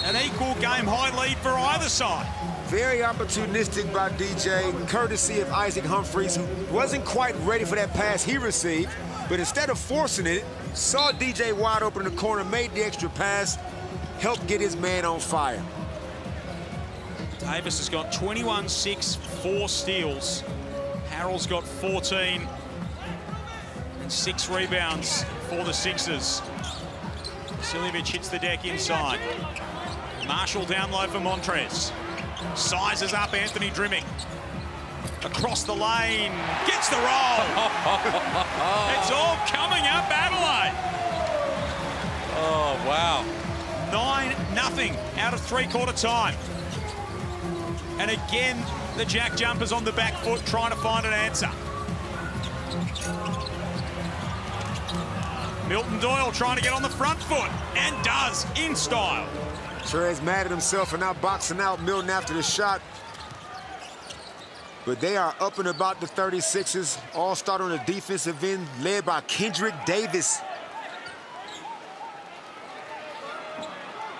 An equal game-high lead for either side. Very opportunistic by DJ, courtesy of Isaac Humphreys, who wasn't quite ready for that pass he received, but instead of forcing it, saw DJ wide open in the corner, made the extra pass, helped get his man on fire. Davis has got 21, 6, 4 steals. Harrell's got 14 and 6 rebounds for the Sixers. Vasiljevic hits the deck inside. Marshall down low for Montrez. Sizes up Anthony Drimmick. Across the lane, gets the roll. It's all coming up Adelaide. Oh, wow. 9-0 out of three-quarter time. And again, the Jack Jumpers on the back foot trying to find an answer. Milton Doyle trying to get on the front foot, and does, in style. Trey's mad at himself for not boxing out Milton after the shot. But they are up and about the 36ers, all start on the defensive end, led by Kendrick Davis.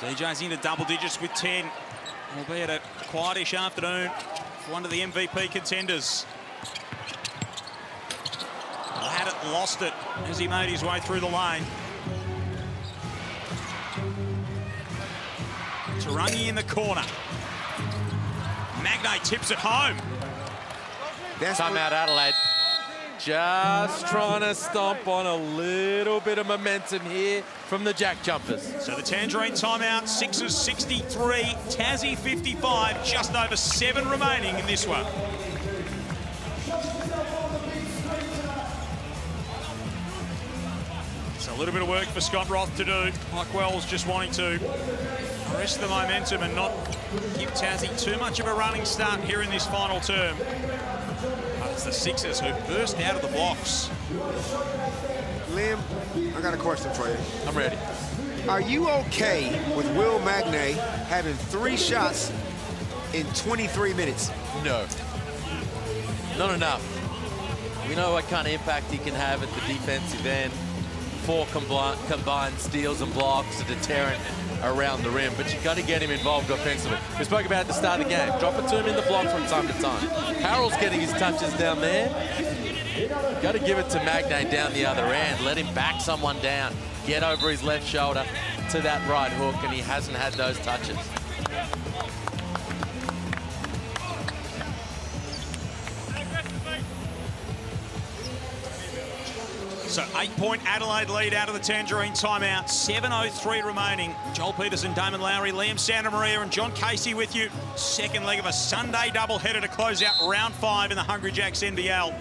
DJ's into double digits with 10. Albeit a quietish afternoon for one of the MVP contenders. Had it, lost it as he made his way through the lane. Tarangi in the corner. Magnay tips it home. Timeout Adelaide. Just trying to stomp on a little bit of momentum here from the JackJumpers. So the Tangerine timeout, Sixers 63, Tassie 55, just over 7 remaining in this one. It's a little bit of work for Scott Roth to do. Mike Wells just wanting to arrest the momentum and not give Tassie too much of a running start here in this final term. But it's the Sixers who burst out of the blocks. Liam, I got a question for you. I'm ready. Are you okay with Will Magnay having 3 shots in 23 minutes? No. Not enough. We know what kind of impact he can have at the defensive end. 4 combined steals and blocks, a deterrent around the rim, but you got to get him involved offensively. We spoke about at the start of the game. Drop it to him in the block from time to time. Harrell's getting his touches down there. Got to give it to Magnay down the other end. Let him back someone down. Get over his left shoulder to that right hook, and he hasn't had those touches. So 8-point Adelaide lead out of the Tangerine timeout. 7:03 remaining. Joel Peterson, Damon Lowry, Liam Santamaria and John Casey with you. Second leg of a Sunday doubleheader to close out round 5 in the Hungry Jacks NBL.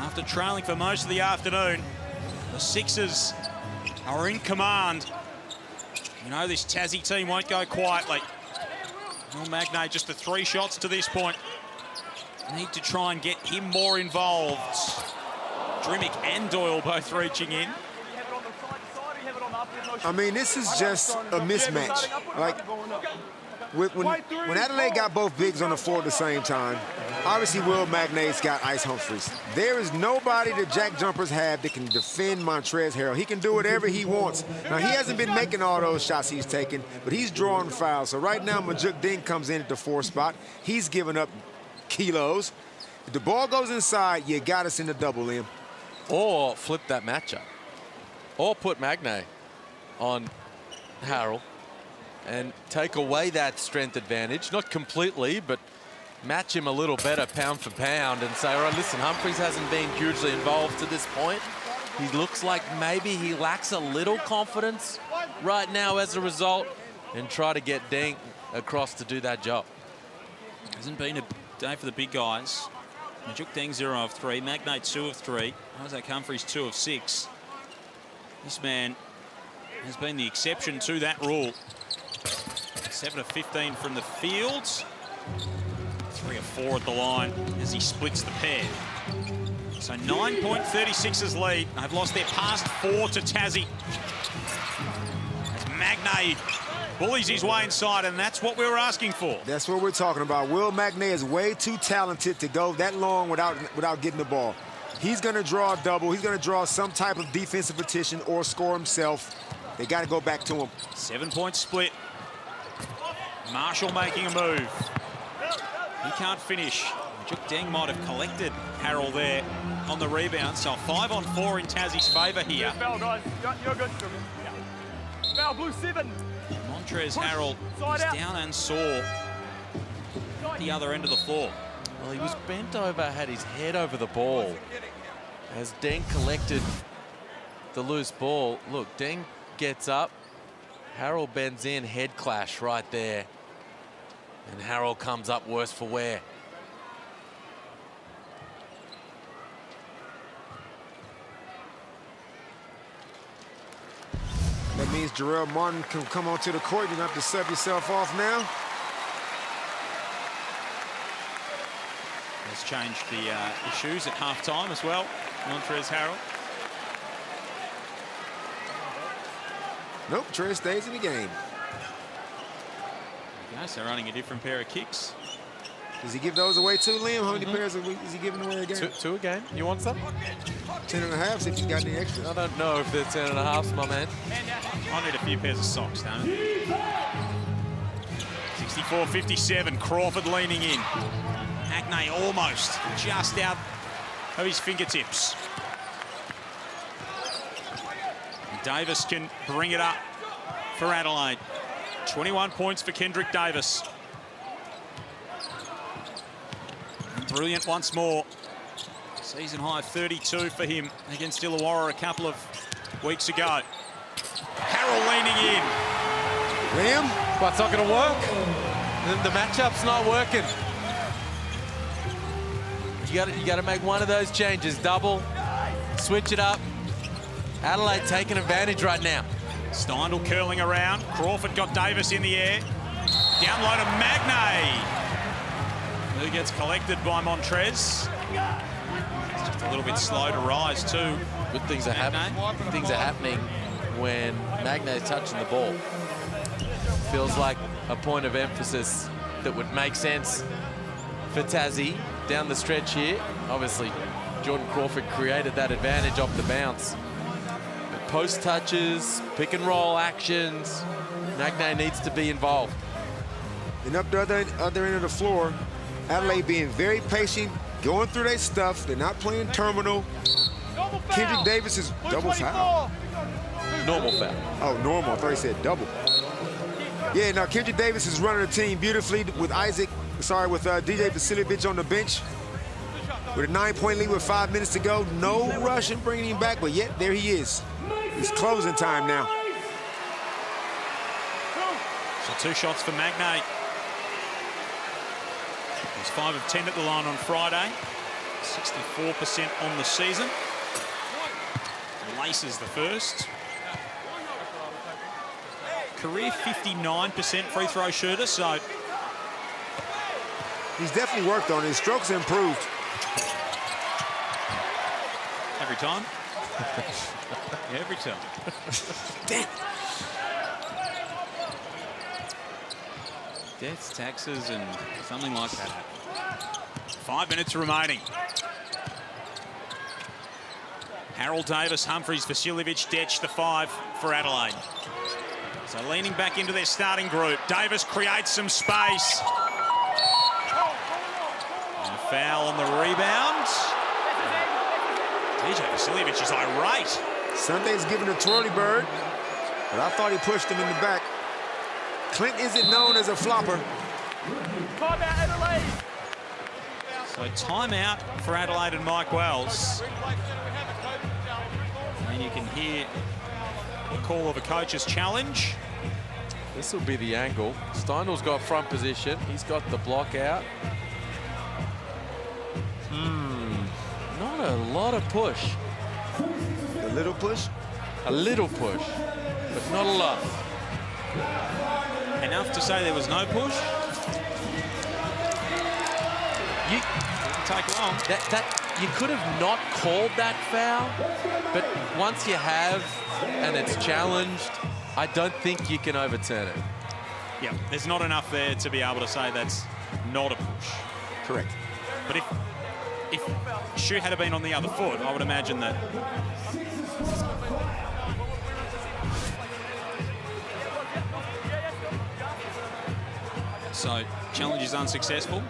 After trailing for most of the afternoon, the Sixers are in command. You know this Tassie team won't go quietly. Will Magnay just the 3 shots to this point. Need to try and get him more involved. Drimmick and Doyle both reaching in. I mean, this is just a mismatch. Like, when Adelaide got both bigs on the floor at the same time, obviously Will Magnay's got Ice Humphries. There is nobody that JackJumpers have that can defend Montrezl Harrell. He can do whatever he wants. Now, he hasn't been making all those shots he's taken, but he's drawing fouls. So right now, Majuk Ding comes in at the 4 spot. He's giving up kilos. If the ball goes inside, you got us in the double, Liam. Or flip that matchup. Or put Magnay on Harrell and take away that strength advantage. Not completely, but match him a little better pound for pound and say, all right, listen, Humphries hasn't been hugely involved to this point. He looks like maybe he lacks a little confidence right now as a result, and try to get Deng across to do that job. Hasn't been a day for the big guys. Majuk Deng 0 of 3, Magnay 2 of 3, Isaac Humphries 2 of 6. This man has been the exception to that rule. 7 of 15 from the field. 3 of 4 at the line as he splits the pair. So 9-point 36ers lead. They've lost their past 4 to Tassie. As Magnay bullies his way inside, and that's what we were asking for. That's what we're talking about. Will Magnay is way too talented to go that long without getting the ball. He's going to draw a double. He's going to draw some type of defensive petition or score himself. They got to go back to him. 7-point split. Marshall making a move. He can't finish. Majuk Deng might have collected Harrell there on the rebound. So 5 on 4 in Tassie's favour here. Foul, guys. You're good. Foul, blue 7. Montrezl Harrell is down and sore at the other end of the floor. Well, he was bent over, had his head over the ball as Deng collected the loose ball. Look, Deng gets up, Harrell bends in, head clash right there, and Harrell comes up worse for wear. That means Jarrell Martin can come onto the court. You're going to have to sub yourself off now. Has changed the shoes at halftime as well. Montrezl Harrell. Nope, Trez stays in the game. Okay, so running a different pair of kicks. Does he give those away too, Liam? How many pairs is he giving away a game? Two a game. You want some? 10.5, see if he's got any extra. I don't know if they're 10.5, my man. I need a few pairs of socks, don't I? 64-57, Crawford leaning in. Magnay almost just out of his fingertips. Davis can bring it up for Adelaide. 21 points for Kendrick Davis. Brilliant once more. Season high 32 for him against Illawarra a couple of weeks ago. Harrell leaning in. Liam? Well, it's not going to work. The matchup's not working. You got to make one of those changes. Double, switch it up. Adelaide taking advantage right now. Steindl curling around. Crawford got Davis in the air. Down low to Magnay, who gets collected by Montrez. It's just a little bit slow to rise too. Good things are happening. Good things are happening when Magnay's touching the ball. Feels like a point of emphasis that would make sense for Tassie down the stretch here. Obviously, Jordan Crawford created that advantage off the bounce. But post touches, pick and roll actions, Magnay needs to be involved. And up the other end of the floor, Adelaide being very patient, going through their stuff. They're not playing terminal. Kendrick Davis is double foul. Normal foul. Oh, normal. I thought he said double. Yeah, now Kendrick Davis is running the team beautifully with DJ Vasiljevic on the bench. With a 9-point lead with 5 minutes to go. No rush in bringing him back, but yet there he is. It's closing time now. So 2 shots for Magnay. He's 5 of 10 at the line on Friday. 64% on the season. Laces the first. Career 59% free throw shooter, so he's definitely worked on it. His strokes improved. Every time. Every time. Damn. Deaths, taxes, and something like that. 5 minutes remaining. Harrell, Davis, Humphries, Vasiljevic, Detch, the 5 for Adelaide. So leaning back into their starting group. Davis creates some space. And a foul on the rebound. DJ Vasiljevic is irate. Sunday's giving a twirly bird, but I thought he pushed him in the back. Clint isn't known as a flopper. Timeout, Adelaide. So timeout for Adelaide and Mike Wells. And you can hear the call of a coach's challenge. This will be the angle. Steindl's got front position. He's got the block out. Not a lot of push. A little push? A little push, but not a lot. Enough to say there was no push. You didn't take long. You could have not called that foul, but once you have and it's challenged, I don't think you can overturn it. Yeah, there's not enough there to be able to say that's not a push. Correct. But if shoe had been on the other foot, I would imagine that. So challenge is unsuccessful.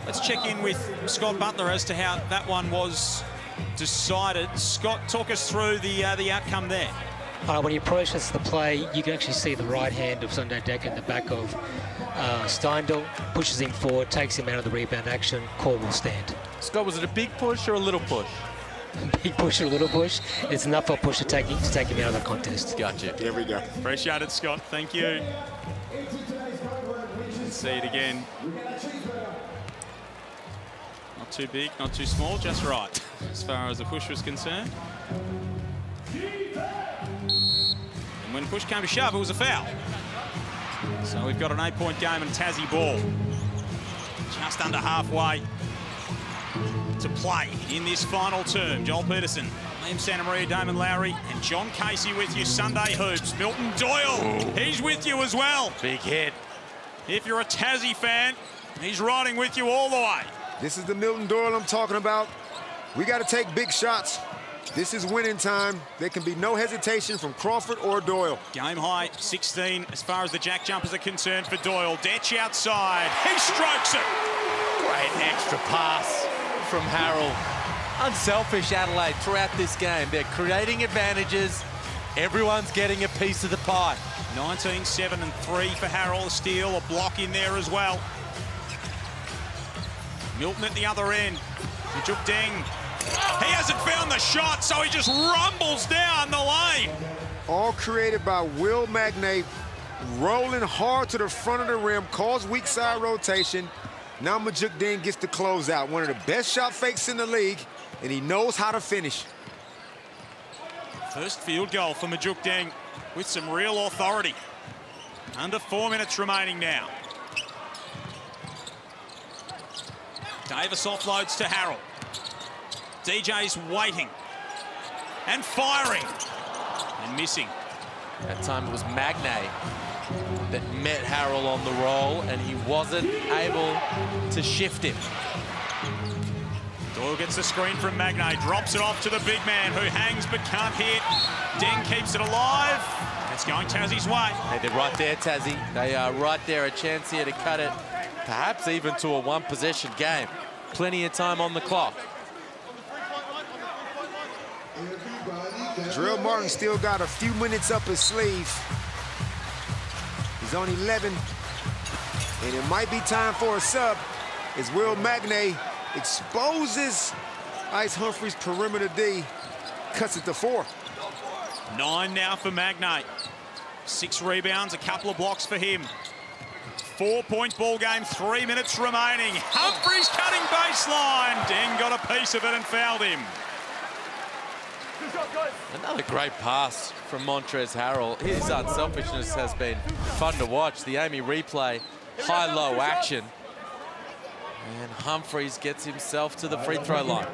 Let's check in with Scott Butler as to how that one was decided. Scott, talk us through the outcome there. When he processes the play, you can actually see the right hand of Sunday Deck in the back of Steindl, pushes him forward, takes him out of the rebound action, call will stand. Scott, was it a big push or a little push? Big push or a little push. It's enough for a push to take him out of the contest. Gotcha. There we go. Appreciate it, Scott. Thank you. Let's see it again. Not too big, not too small, just right, as far as the push was concerned. And when push came to shove, it was a foul. So we've got an 8-point game and Tassie ball. Just under halfway to play in this final term. Joel Peterson, Liam Santamaria, Damon Lowry, and John Casey with you. Sunday Hoops. Milton Doyle, he's with you as well. Big hit. If you're a Tassie fan, he's riding with you all the way. This is the Milton Doyle I'm talking about. We got to take big shots. This is winning time. There can be no hesitation from Crawford or Doyle. Game high 16 as far as the Jack Jumpers are concerned for Doyle. Detch outside. He strokes it. Great extra pass from Harrell. Unselfish Adelaide throughout this game. They're creating advantages. Everyone's getting a piece of the pie. 19, 7 and 3 for Harrell. A steal, a block in there as well. Milton at the other end. Majuk Deng, he hasn't found the shot, so he just rumbles down the lane. All created by Will Magnay, rolling hard to the front of the rim, calls weak side rotation. Now Majuk Deng gets the closeout. One of the best shot fakes in the league, and he knows how to finish. First field goal for Majuk Deng with some real authority. Under 4 minutes remaining now. Davis offloads to Harrell. DJ's waiting and firing and missing. That time it was Magnay that met Harrell on the roll, and he wasn't able to shift him. Doyle gets the screen from Magnay, drops it off to the big man who hangs but can't hit. Deng keeps it alive. It's going Tassie's way. Hey, they're right there, Tassie. They are right there, a chance here to cut it, perhaps even to a one-possession game. Plenty of time on the clock. Drill Martin still got a few minutes up his sleeve. He's on 11, and it might be time for a sub as Will Magnay exposes Ice Humphrey's perimeter D, cuts it to 4. 9 now for Magnay. 6 rebounds, a couple of blocks for him. 4-point ball game, 3 minutes remaining. Humphreys cutting baseline. Deng got a piece of it and fouled him. Another great pass from Montrezl Harrell. His unselfishness has been fun to watch. The Amy replay, high-low action. And Humphreys gets himself to the free throw line.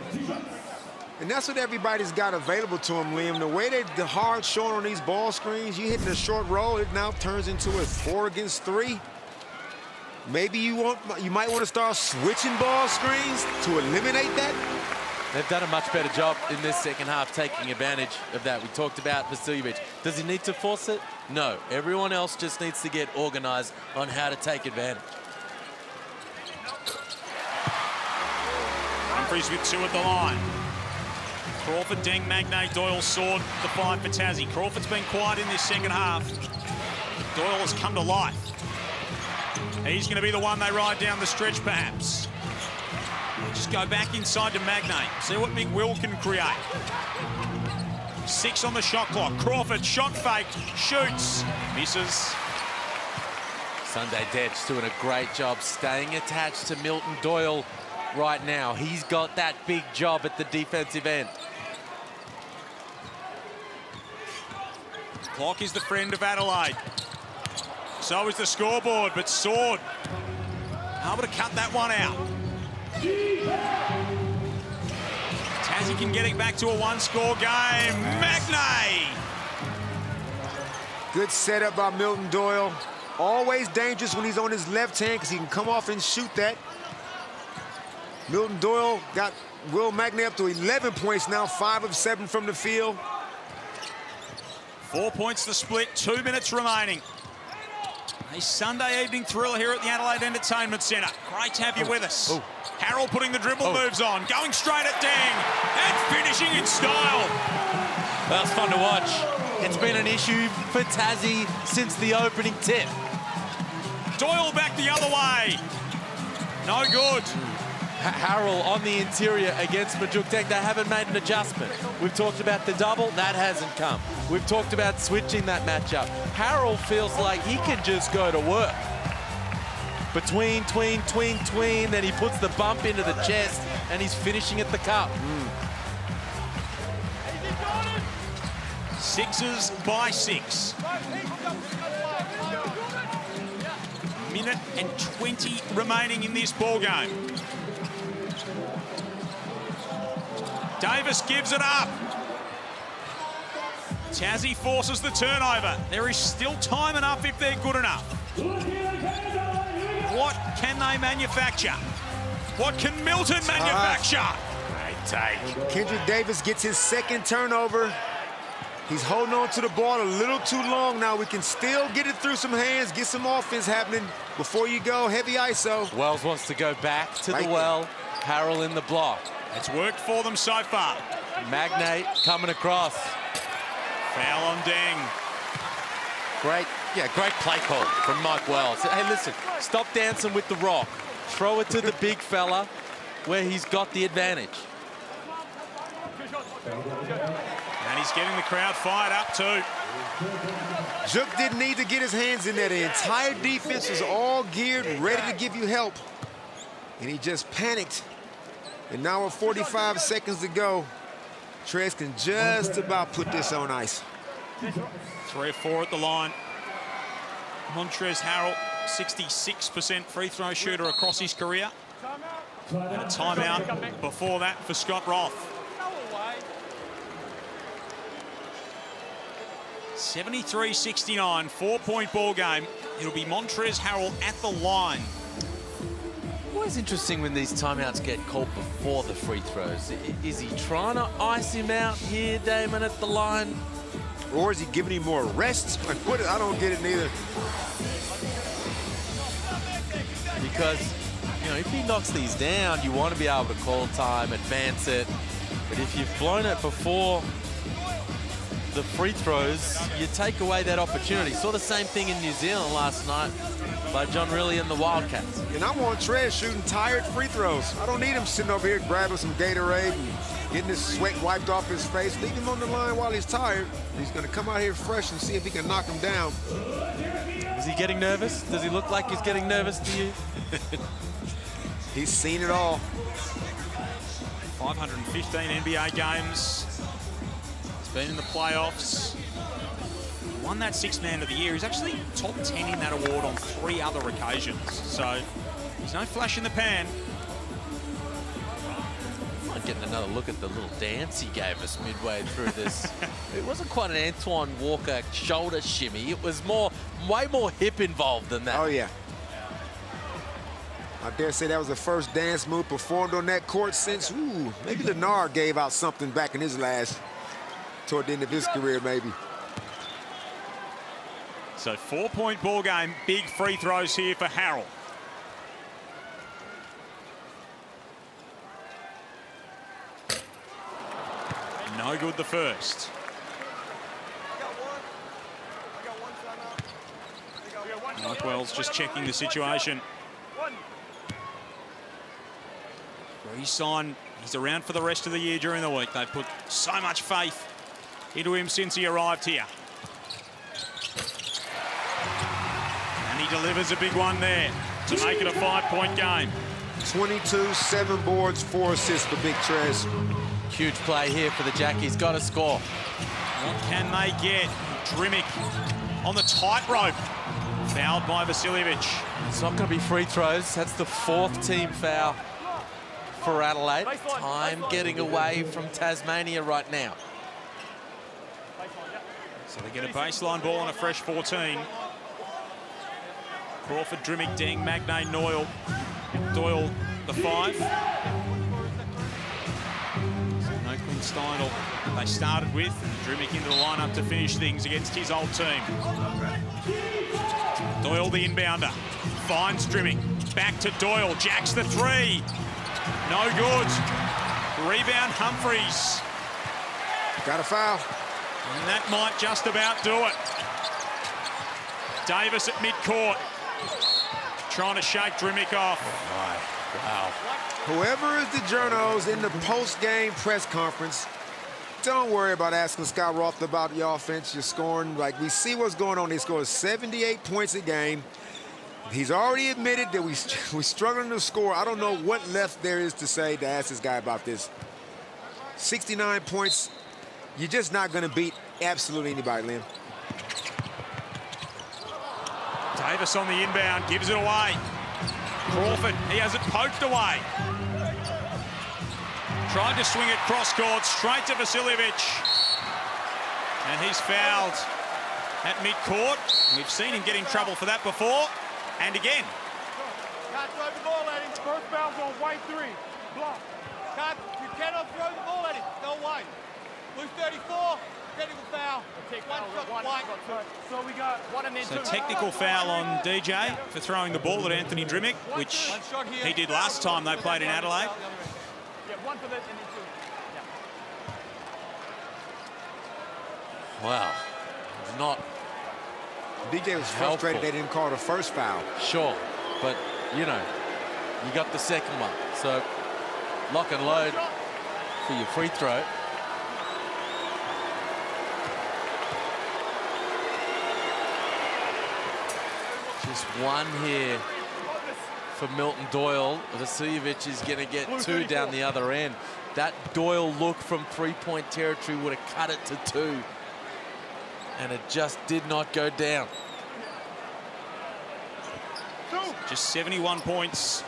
And that's what everybody's got available to him, Liam. The way the hard showing on these ball screens, you hitting a short roll, it now turns into a 4 against 3. Maybe you might want to start switching ball screens to eliminate that. They've done a much better job in this second half taking advantage of that. We talked about Vasiljevic. Does he need to force it? No. Everyone else just needs to get organized on how to take advantage. Humphreys with 2 at the line. Crawford, Deng, Magnay, Doyle, Sword, the 5 for Tassie. Crawford's been quiet in this second half. Doyle has come to life. He's going to be the one they ride down the stretch, perhaps. Just go back inside to Magnay. See what Big Will can create. 6 on the shot clock. Crawford, shot fake, shoots, misses. Sunday Detch doing a great job staying attached to Milton Doyle right now. He's got that big job at the defensive end. Clock is the friend of Adelaide. So is the scoreboard, but Sword able to cut that one out. Tassie can get it back to a 1-score game. Magnay! Good setup by Milton Doyle. Always dangerous when he's on his left hand because he can come off and shoot that. Milton Doyle got Will Magnay up to 11 points now, 5 of 7 from the field. 4 points to split, 2 minutes remaining. A Sunday evening thriller here at the Adelaide Entertainment Centre. Great to have you with us. Harrell putting the dribble moves on, going straight at Deng, and finishing in style. That was fun to watch. It's been an issue for Tassie since the opening tip. Doyle back the other way. No good. Harrell on the interior against Majuk Deng. They haven't made an adjustment. We've talked about the double. That hasn't come. We've talked about switching that matchup. Harrell feels like he can just go to work. Between, then he puts the bump into the chest and he's finishing at the cup. Sixers by 6. Minute and 20 remaining in this ball game. Davis gives it up. Tassie forces the turnover. There is still time enough if they're good enough. What can they manufacture? What can Milton manufacture? Great take. Kendrick Davis gets his second turnover. He's holding on to the ball a little too long now. We can still get it through some hands, get some offense happening before you go heavy ISO. Wells wants to go back to the well. Harrell in the block. It's worked for them so far. Magnay coming across. Foul on Deng. Great play call from Mike Wells. Hey, listen, stop dancing with the rock. Throw it to the big fella where he's got the advantage. And he's getting the crowd fired up too. Juk didn't need to get his hands in there. The entire defense was all geared, ready to give you help. And he just panicked. And now with 45 seconds to go, Trez can just about put this on ice. 3 or 4 at the line. Montrezl Harrell, 66% free throw shooter across his career. And a timeout before that for Scott Roth. 73-69, 4-point ball game. It'll be Montrezl Harrell at the line. Always interesting when these timeouts get called before the free throws. Is he trying to ice him out here, Damon, at the line? Or is he giving him more rest? Like, what? I don't get it neither. Because, you know, if he knocks these down, you want to be able to call time, advance it. But if you've blown it before the free throws, you take away that opportunity. Saw the same thing in New Zealand last night by John Riley and the Wildcats. And I want Trez shooting tired free throws. I don't need him sitting over here grabbing some Gatorade and getting his sweat wiped off his face. Leave him on the line while he's tired. He's going to come out here fresh and see if he can knock him down. Is he getting nervous? Does he look like he's getting nervous to you? He's seen it all. 515 NBA games. He's been in the playoffs. He won that Sixth Man of the Year. He's actually top 10 in that award on 3 other occasions. So he's no flash in the pan. I'm getting another look at the little dance he gave us midway through this. It wasn't quite an Antoine Walker shoulder shimmy. It was way more hip involved than that. Oh, yeah. I dare say that was the first dance move performed on that court since, maybe Lenard gave out something back in his last, toward the end of his career, maybe. So 4-point ball game, big free throws here for Harrell. No good the first. Mike Wells just checking the situation. Re-sign. He's around for the rest of the year during the week. They've put so much faith into him since he arrived here. And he delivers a big one there to make it a 5-point game. 22, 7 boards, 4 assists for Big Trez. Huge play here for the Jackies. Got to score. What can they get? Drimic on the tightrope. Fouled by Vasiljevic. It's not going to be free throws. That's the 4th team foul for Adelaide. Time getting away from Tasmania right now. So they get a baseline ball on a fresh 14. Crawford, Drimic, Deng, Magnay, Noyle. Doyle, the 5. No Quinn Steindl they started with. Drimic into the lineup to finish things against his old team. Doyle, the inbounder, finds Drimic. Back to Doyle, jacks the 3. No good. Rebound Humphries. Got a foul. And that might just about do it. Davis at midcourt. Trying to shake Drimic off. Wow. Whoever is the journos in the post-game press conference, don't worry about asking Scott Roth about your offense, your scoring. Like, we see what's going on. They score 78 points a game. He's already admitted that we're struggling to score. I don't know what left there is to say to ask this guy about this. 69 points. You're just not going to beat absolutely anybody, Liam. Davis on the inbound, gives it away. Crawford, he has it poked away. Tried to swing it cross court, straight to Vasiljevic. And he's fouled at midcourt. We've seen him get in trouble for that before. And again. Can't throw the ball at him. First foul's on white 3. Block. You cannot throw the ball at him. Go away. Blue 34. Technical foul. So we got one and then So technical foul on DJ for throwing the ball at Anthony Drimic, which he did last time they played in Adelaide. Yeah, 1 for that and then 2. Wow. Not. DJ was frustrated they didn't call the first foul. Sure, but, you know, you got the second one. So lock and load for your free throw. Just one here for Milton Doyle. Vasiljevic is going to get 2 down the other end. That Doyle look from three-point territory would have cut it to 2. And it just did not go down. Just 71 points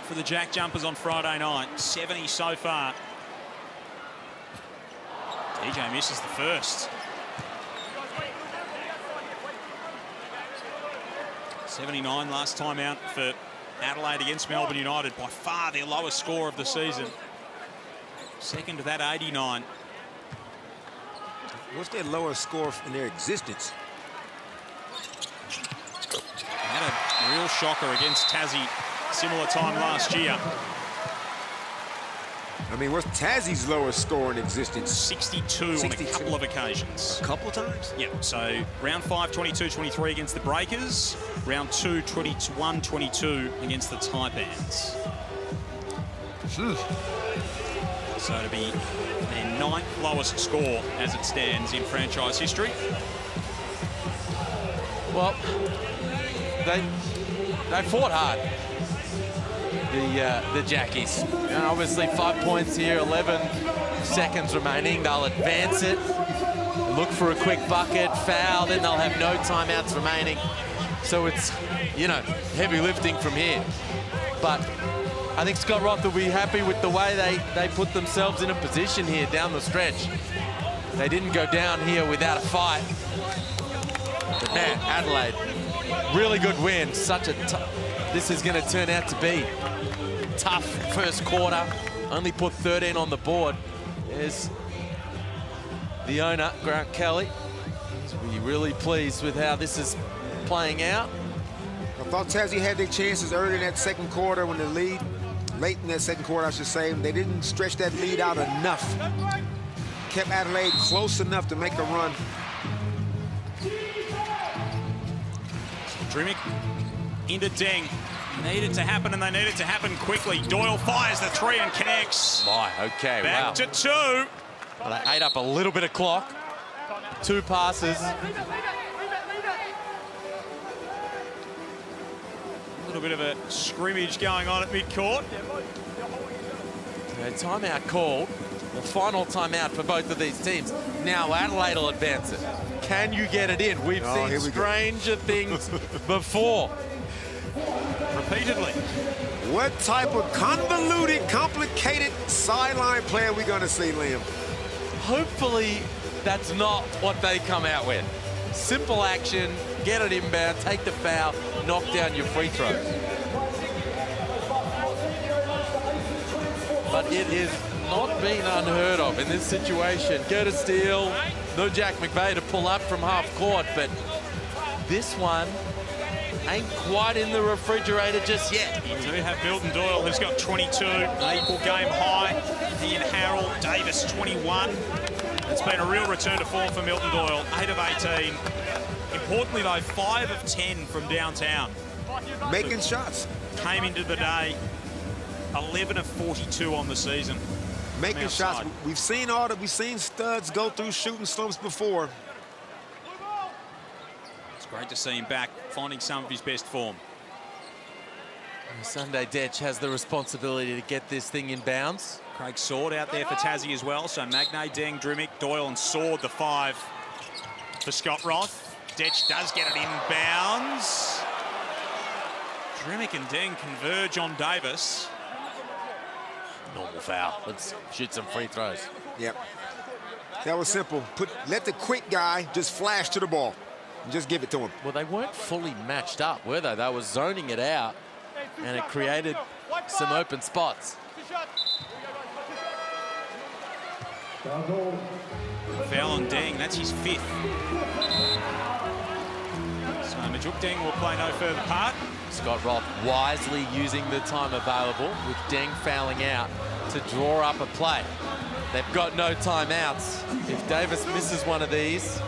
for the JackJumpers on Friday night. 70 so far. DJ misses the first. 79 last time out for Adelaide against Melbourne United. By far their lowest score of the season. Second to that 89. What's their lowest score in their existence? Had a real shocker against Tassie similar time last year. I mean, what's Tassie's lowest score in existence? 62 on a couple of occasions. A couple of times? Yep, so round 5, 22-23 against the Breakers. Round 2, 21-22 against the Taipans. So to be their 9th lowest score as it stands in franchise history. Well, they fought hard, the Jackies. And obviously 5 points here, 11 seconds remaining. They'll advance it, look for a quick bucket, foul, then they'll have no timeouts remaining. So it's, you know, heavy lifting from here. But I think Scott Roth will be happy with the way they put themselves in a position here down the stretch. They didn't go down here without a fight. But man, Adelaide, really good win. Such a this is going to turn out to be tough first quarter. Only put 13 on the board. There's the owner, Grant Kelly. He's really pleased with how this is playing out. I thought Tassie had their chances early in that second quarter when the lead, late in that second quarter, I should say. They didn't stretch that lead out enough. Kept Adelaide close enough to make a run. Drimic into Deng. Needed to happen, and they need it to happen quickly. Doyle fires the 3 and connects. My, okay, Back wow. to 2. Well, they ate up a little bit of clock. 2 passes. A little bit of a scrimmage going on at midcourt. A timeout called. The final timeout for both of these teams. Now Adelaide will advance it. Can you get it in? We've seen stranger things before. Repeatedly. What type of convoluted, complicated sideline play are we going to see, Liam? Hopefully that's not what they come out with. Simple action, get it inbound, take the foul, knock down your free throws. But it is not been unheard of in this situation. Curtis Steele, no Jack McVeigh to pull up from half court, but this one ain't quite in the refrigerator just yet. You do have Milton Doyle, who's got 22, an equal game high. Ian Harrell, Davis, 21. It's been a real return to form for Milton Doyle, 8 of 18. Importantly, though, 5 of 10 from downtown. Making shots. Came into the day 11 of 42 on the season. Making shots. We've seen studs go through shooting slumps before. It's great to see him back, finding some of his best form. Sunday Detch has the responsibility to get this thing in bounds. Craig Sword out there for Tassie as well. So Magnay, Deng, Drimic, Doyle and Sword, the 5 for Scott Roth. Detch does get it in bounds. Drimic and Deng converge on Davis. Normal foul. Let's shoot some free throws. Yep. That was simple. Let the quick guy just flash to the ball and just give it to him. Well, they weren't fully matched up, were they? They were zoning it out, and it created some open spots. Foul on Deng, that's his 5th. So Majuk Deng will play no further part. Scott Roth wisely using the time available with Deng fouling out to draw up a play. They've got no timeouts. If Davis misses one of these,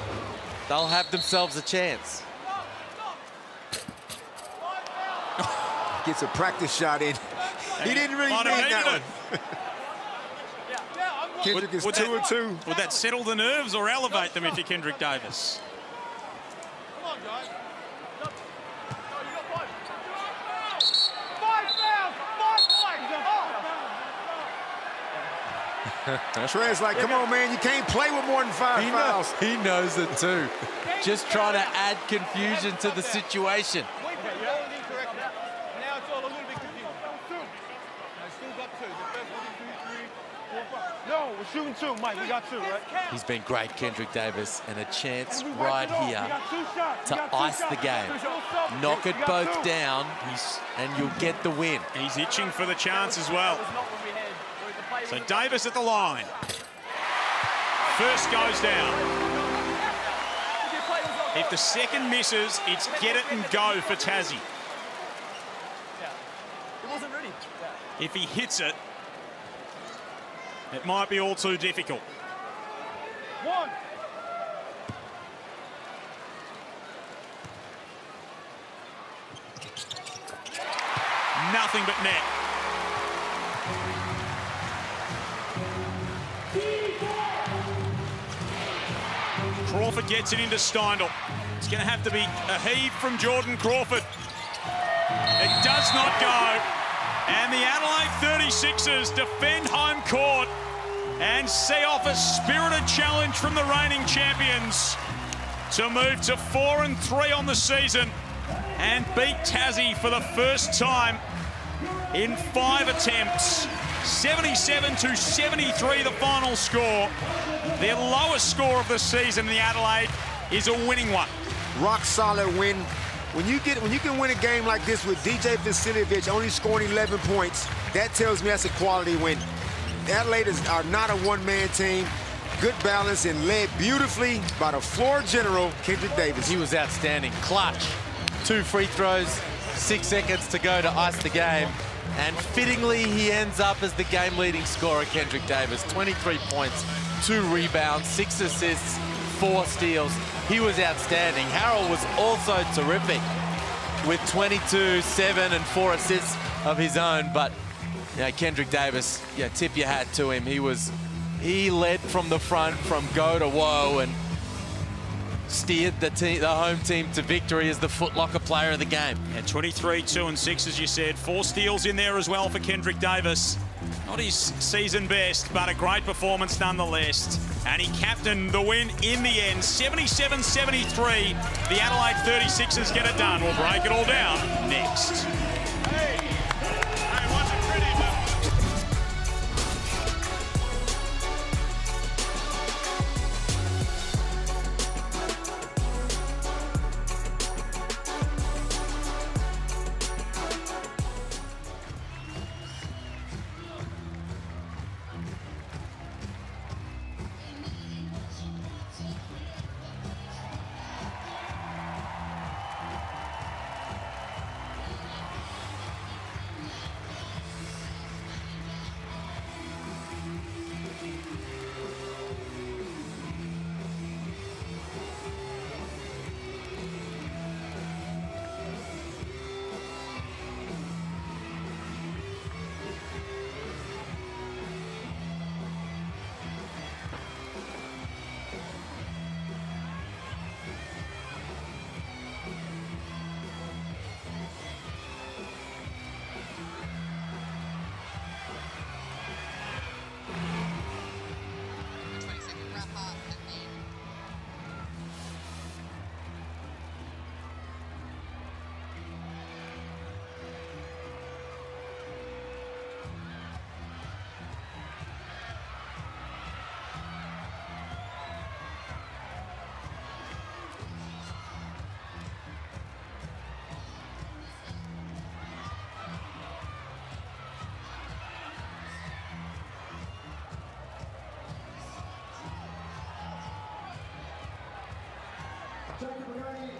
they'll have themselves a chance. Gets a practice shot in. He didn't really Might mean have that needed one. Kendrick is 2-2. Would that settle the nerves or elevate them if you're Kendrick Davis? Come on, guys. No, you got 5. 5 fouls! 5 points! Trez like, come on, man, you can't play with more than 5 fouls. He knows it too. Just trying to add confusion to the situation. Wait, you're all incorrect now. Now it's all a little bit confusing. I still got 2. The first 1, 2, 3, 4, 5. No, we're shooting 2, Mike. We got 2, right? He's been great, Kendrick Davis, and a chance right here to ice the game. Knock it both down, and you'll get the win. He's itching for the chance as well. So Davis at the line. First goes down. If the second misses, it's get it and go for Tassie. It wasn't ready. If he hits it, it might be all too difficult. 1. Nothing but net. Crawford gets it into Steindl. It's going to have to be a heave from Jordan Crawford. It does not go. And the Adelaide 36ers defend home court and see off a spirited challenge from the reigning champions to move to 4-3 on the season and beat Tassie for the first time in 5 attempts. 77-73 the final score. Their lowest score of the season in the Adelaide is a winning one. Rock solid win. When you can win a game like this with DJ Vasiljevic only scoring 11 points, that tells me that's a quality win. The Adelaide are not a one-man team. Good balance and led beautifully by the floor general, Kendrick Davis. He was outstanding. Clutch. 2 free throws, 6 seconds to go to ice the game. And fittingly, he ends up as the game-leading scorer, Kendrick Davis. 23 points, 2 rebounds, 6 assists, 4 steals. He was outstanding. Harrell was also terrific with 22, 7, and 4 assists of his own. But Kendrick Davis, tip your hat to him. He led from the front, from go to woe, and steered the home team to victory as the Foot Locker player of the game. 23, 2, and 6, as you said. 4 steals in there as well for Kendrick Davis. Not his season best, but a great performance nonetheless. And he captained the win in the end. 77-73. The Adelaide 36ers get it done. We'll break it all down next.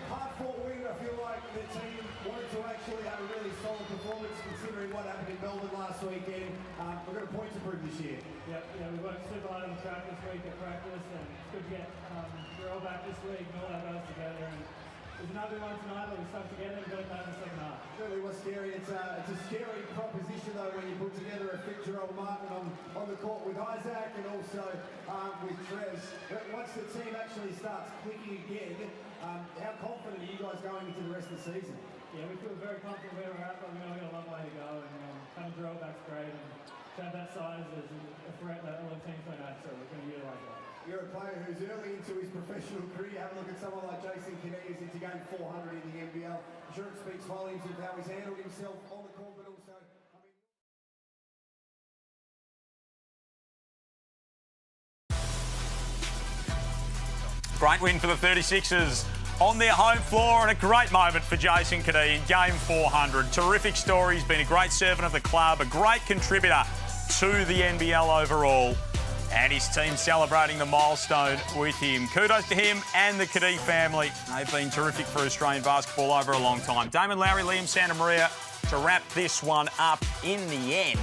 Hard-fought win. I feel like the team wanted to actually have a really solid performance considering what happened in Melbourne last weekend. We've got a point to prove this year. Yep, we've got super hard on the track this week at practice, and it's good to get Jarrell back this week and all that goes together. And There's another one tonight that we stuck together and got it done in the second half. Really was scary. It's a scary proposition though when you put together a Fitzgerald Martin on the court with Isaac and also with Trez. But once the team actually starts clicking again, how confident are you guys going into the rest of the season? Yeah, we feel very comfortable where we're at, but we know we've got a long way to go, and coming to roll back's great, and to have that size is a threat that other teams don't have, so we're going to utilise that. You're a player who's early into his professional career. Have a look at someone like Jason Kinney who's into game 400 in the NBL. I'm sure it speaks volumes of how he's handled himself on the court, but also... Great win for the 36ers on their home floor, and a great moment for Jason Kinney in game 400. Terrific story. He's been a great servant of the club, a great contributor to the NBL overall, and his team celebrating the milestone with him. Kudos to him and the Kinney family. They've been terrific for Australian basketball over a long time. Damon Lowry, Liam Santamaria to wrap this one up. In the end,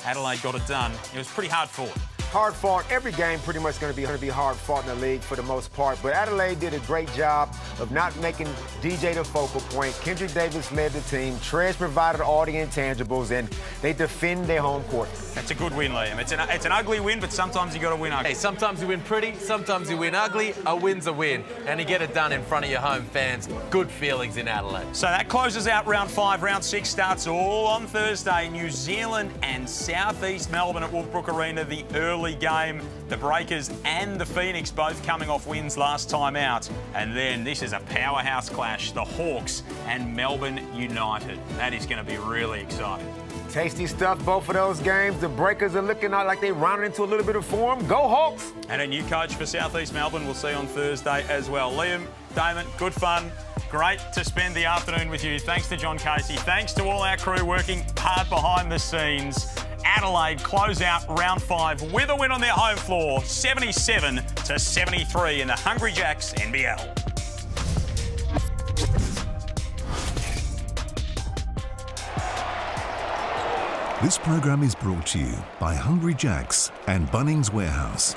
Adelaide got it done. It was pretty hard fought. Hard fought. Every game pretty much going to be hard fought in the league for the most part. But Adelaide did a great job of not making DJ the focal point. Kendrick Davis led the team. Trez provided all the intangibles, and they defend their home court. That's a good win, Liam. It's an ugly win, but sometimes you got to win ugly. Hey, sometimes you win pretty, sometimes you win ugly. A win's a win, and you get it done in front of your home fans. Good feelings in Adelaide. So that closes out round 5. Round 6 starts all on Thursday. New Zealand and Southeast Melbourne at Wolfbrook Arena. The early game. The Breakers and the Phoenix both coming off wins last time out. And then this is a powerhouse clash. The Hawks and Melbourne United. That is going to be really exciting. Tasty stuff, both of those games. The Breakers are looking like they rounded into a little bit of form. Go Hawks! And a new coach for Southeast Melbourne we'll see on Thursday as well. Liam, Damon, good fun. Great to spend the afternoon with you. Thanks to John Casey. Thanks to all our crew working hard behind the scenes. Adelaide close out round 5 with a win on their home floor, 77-73 in the Hungry Jacks NBL. This program is brought to you by Hungry Jacks and Bunnings Warehouse.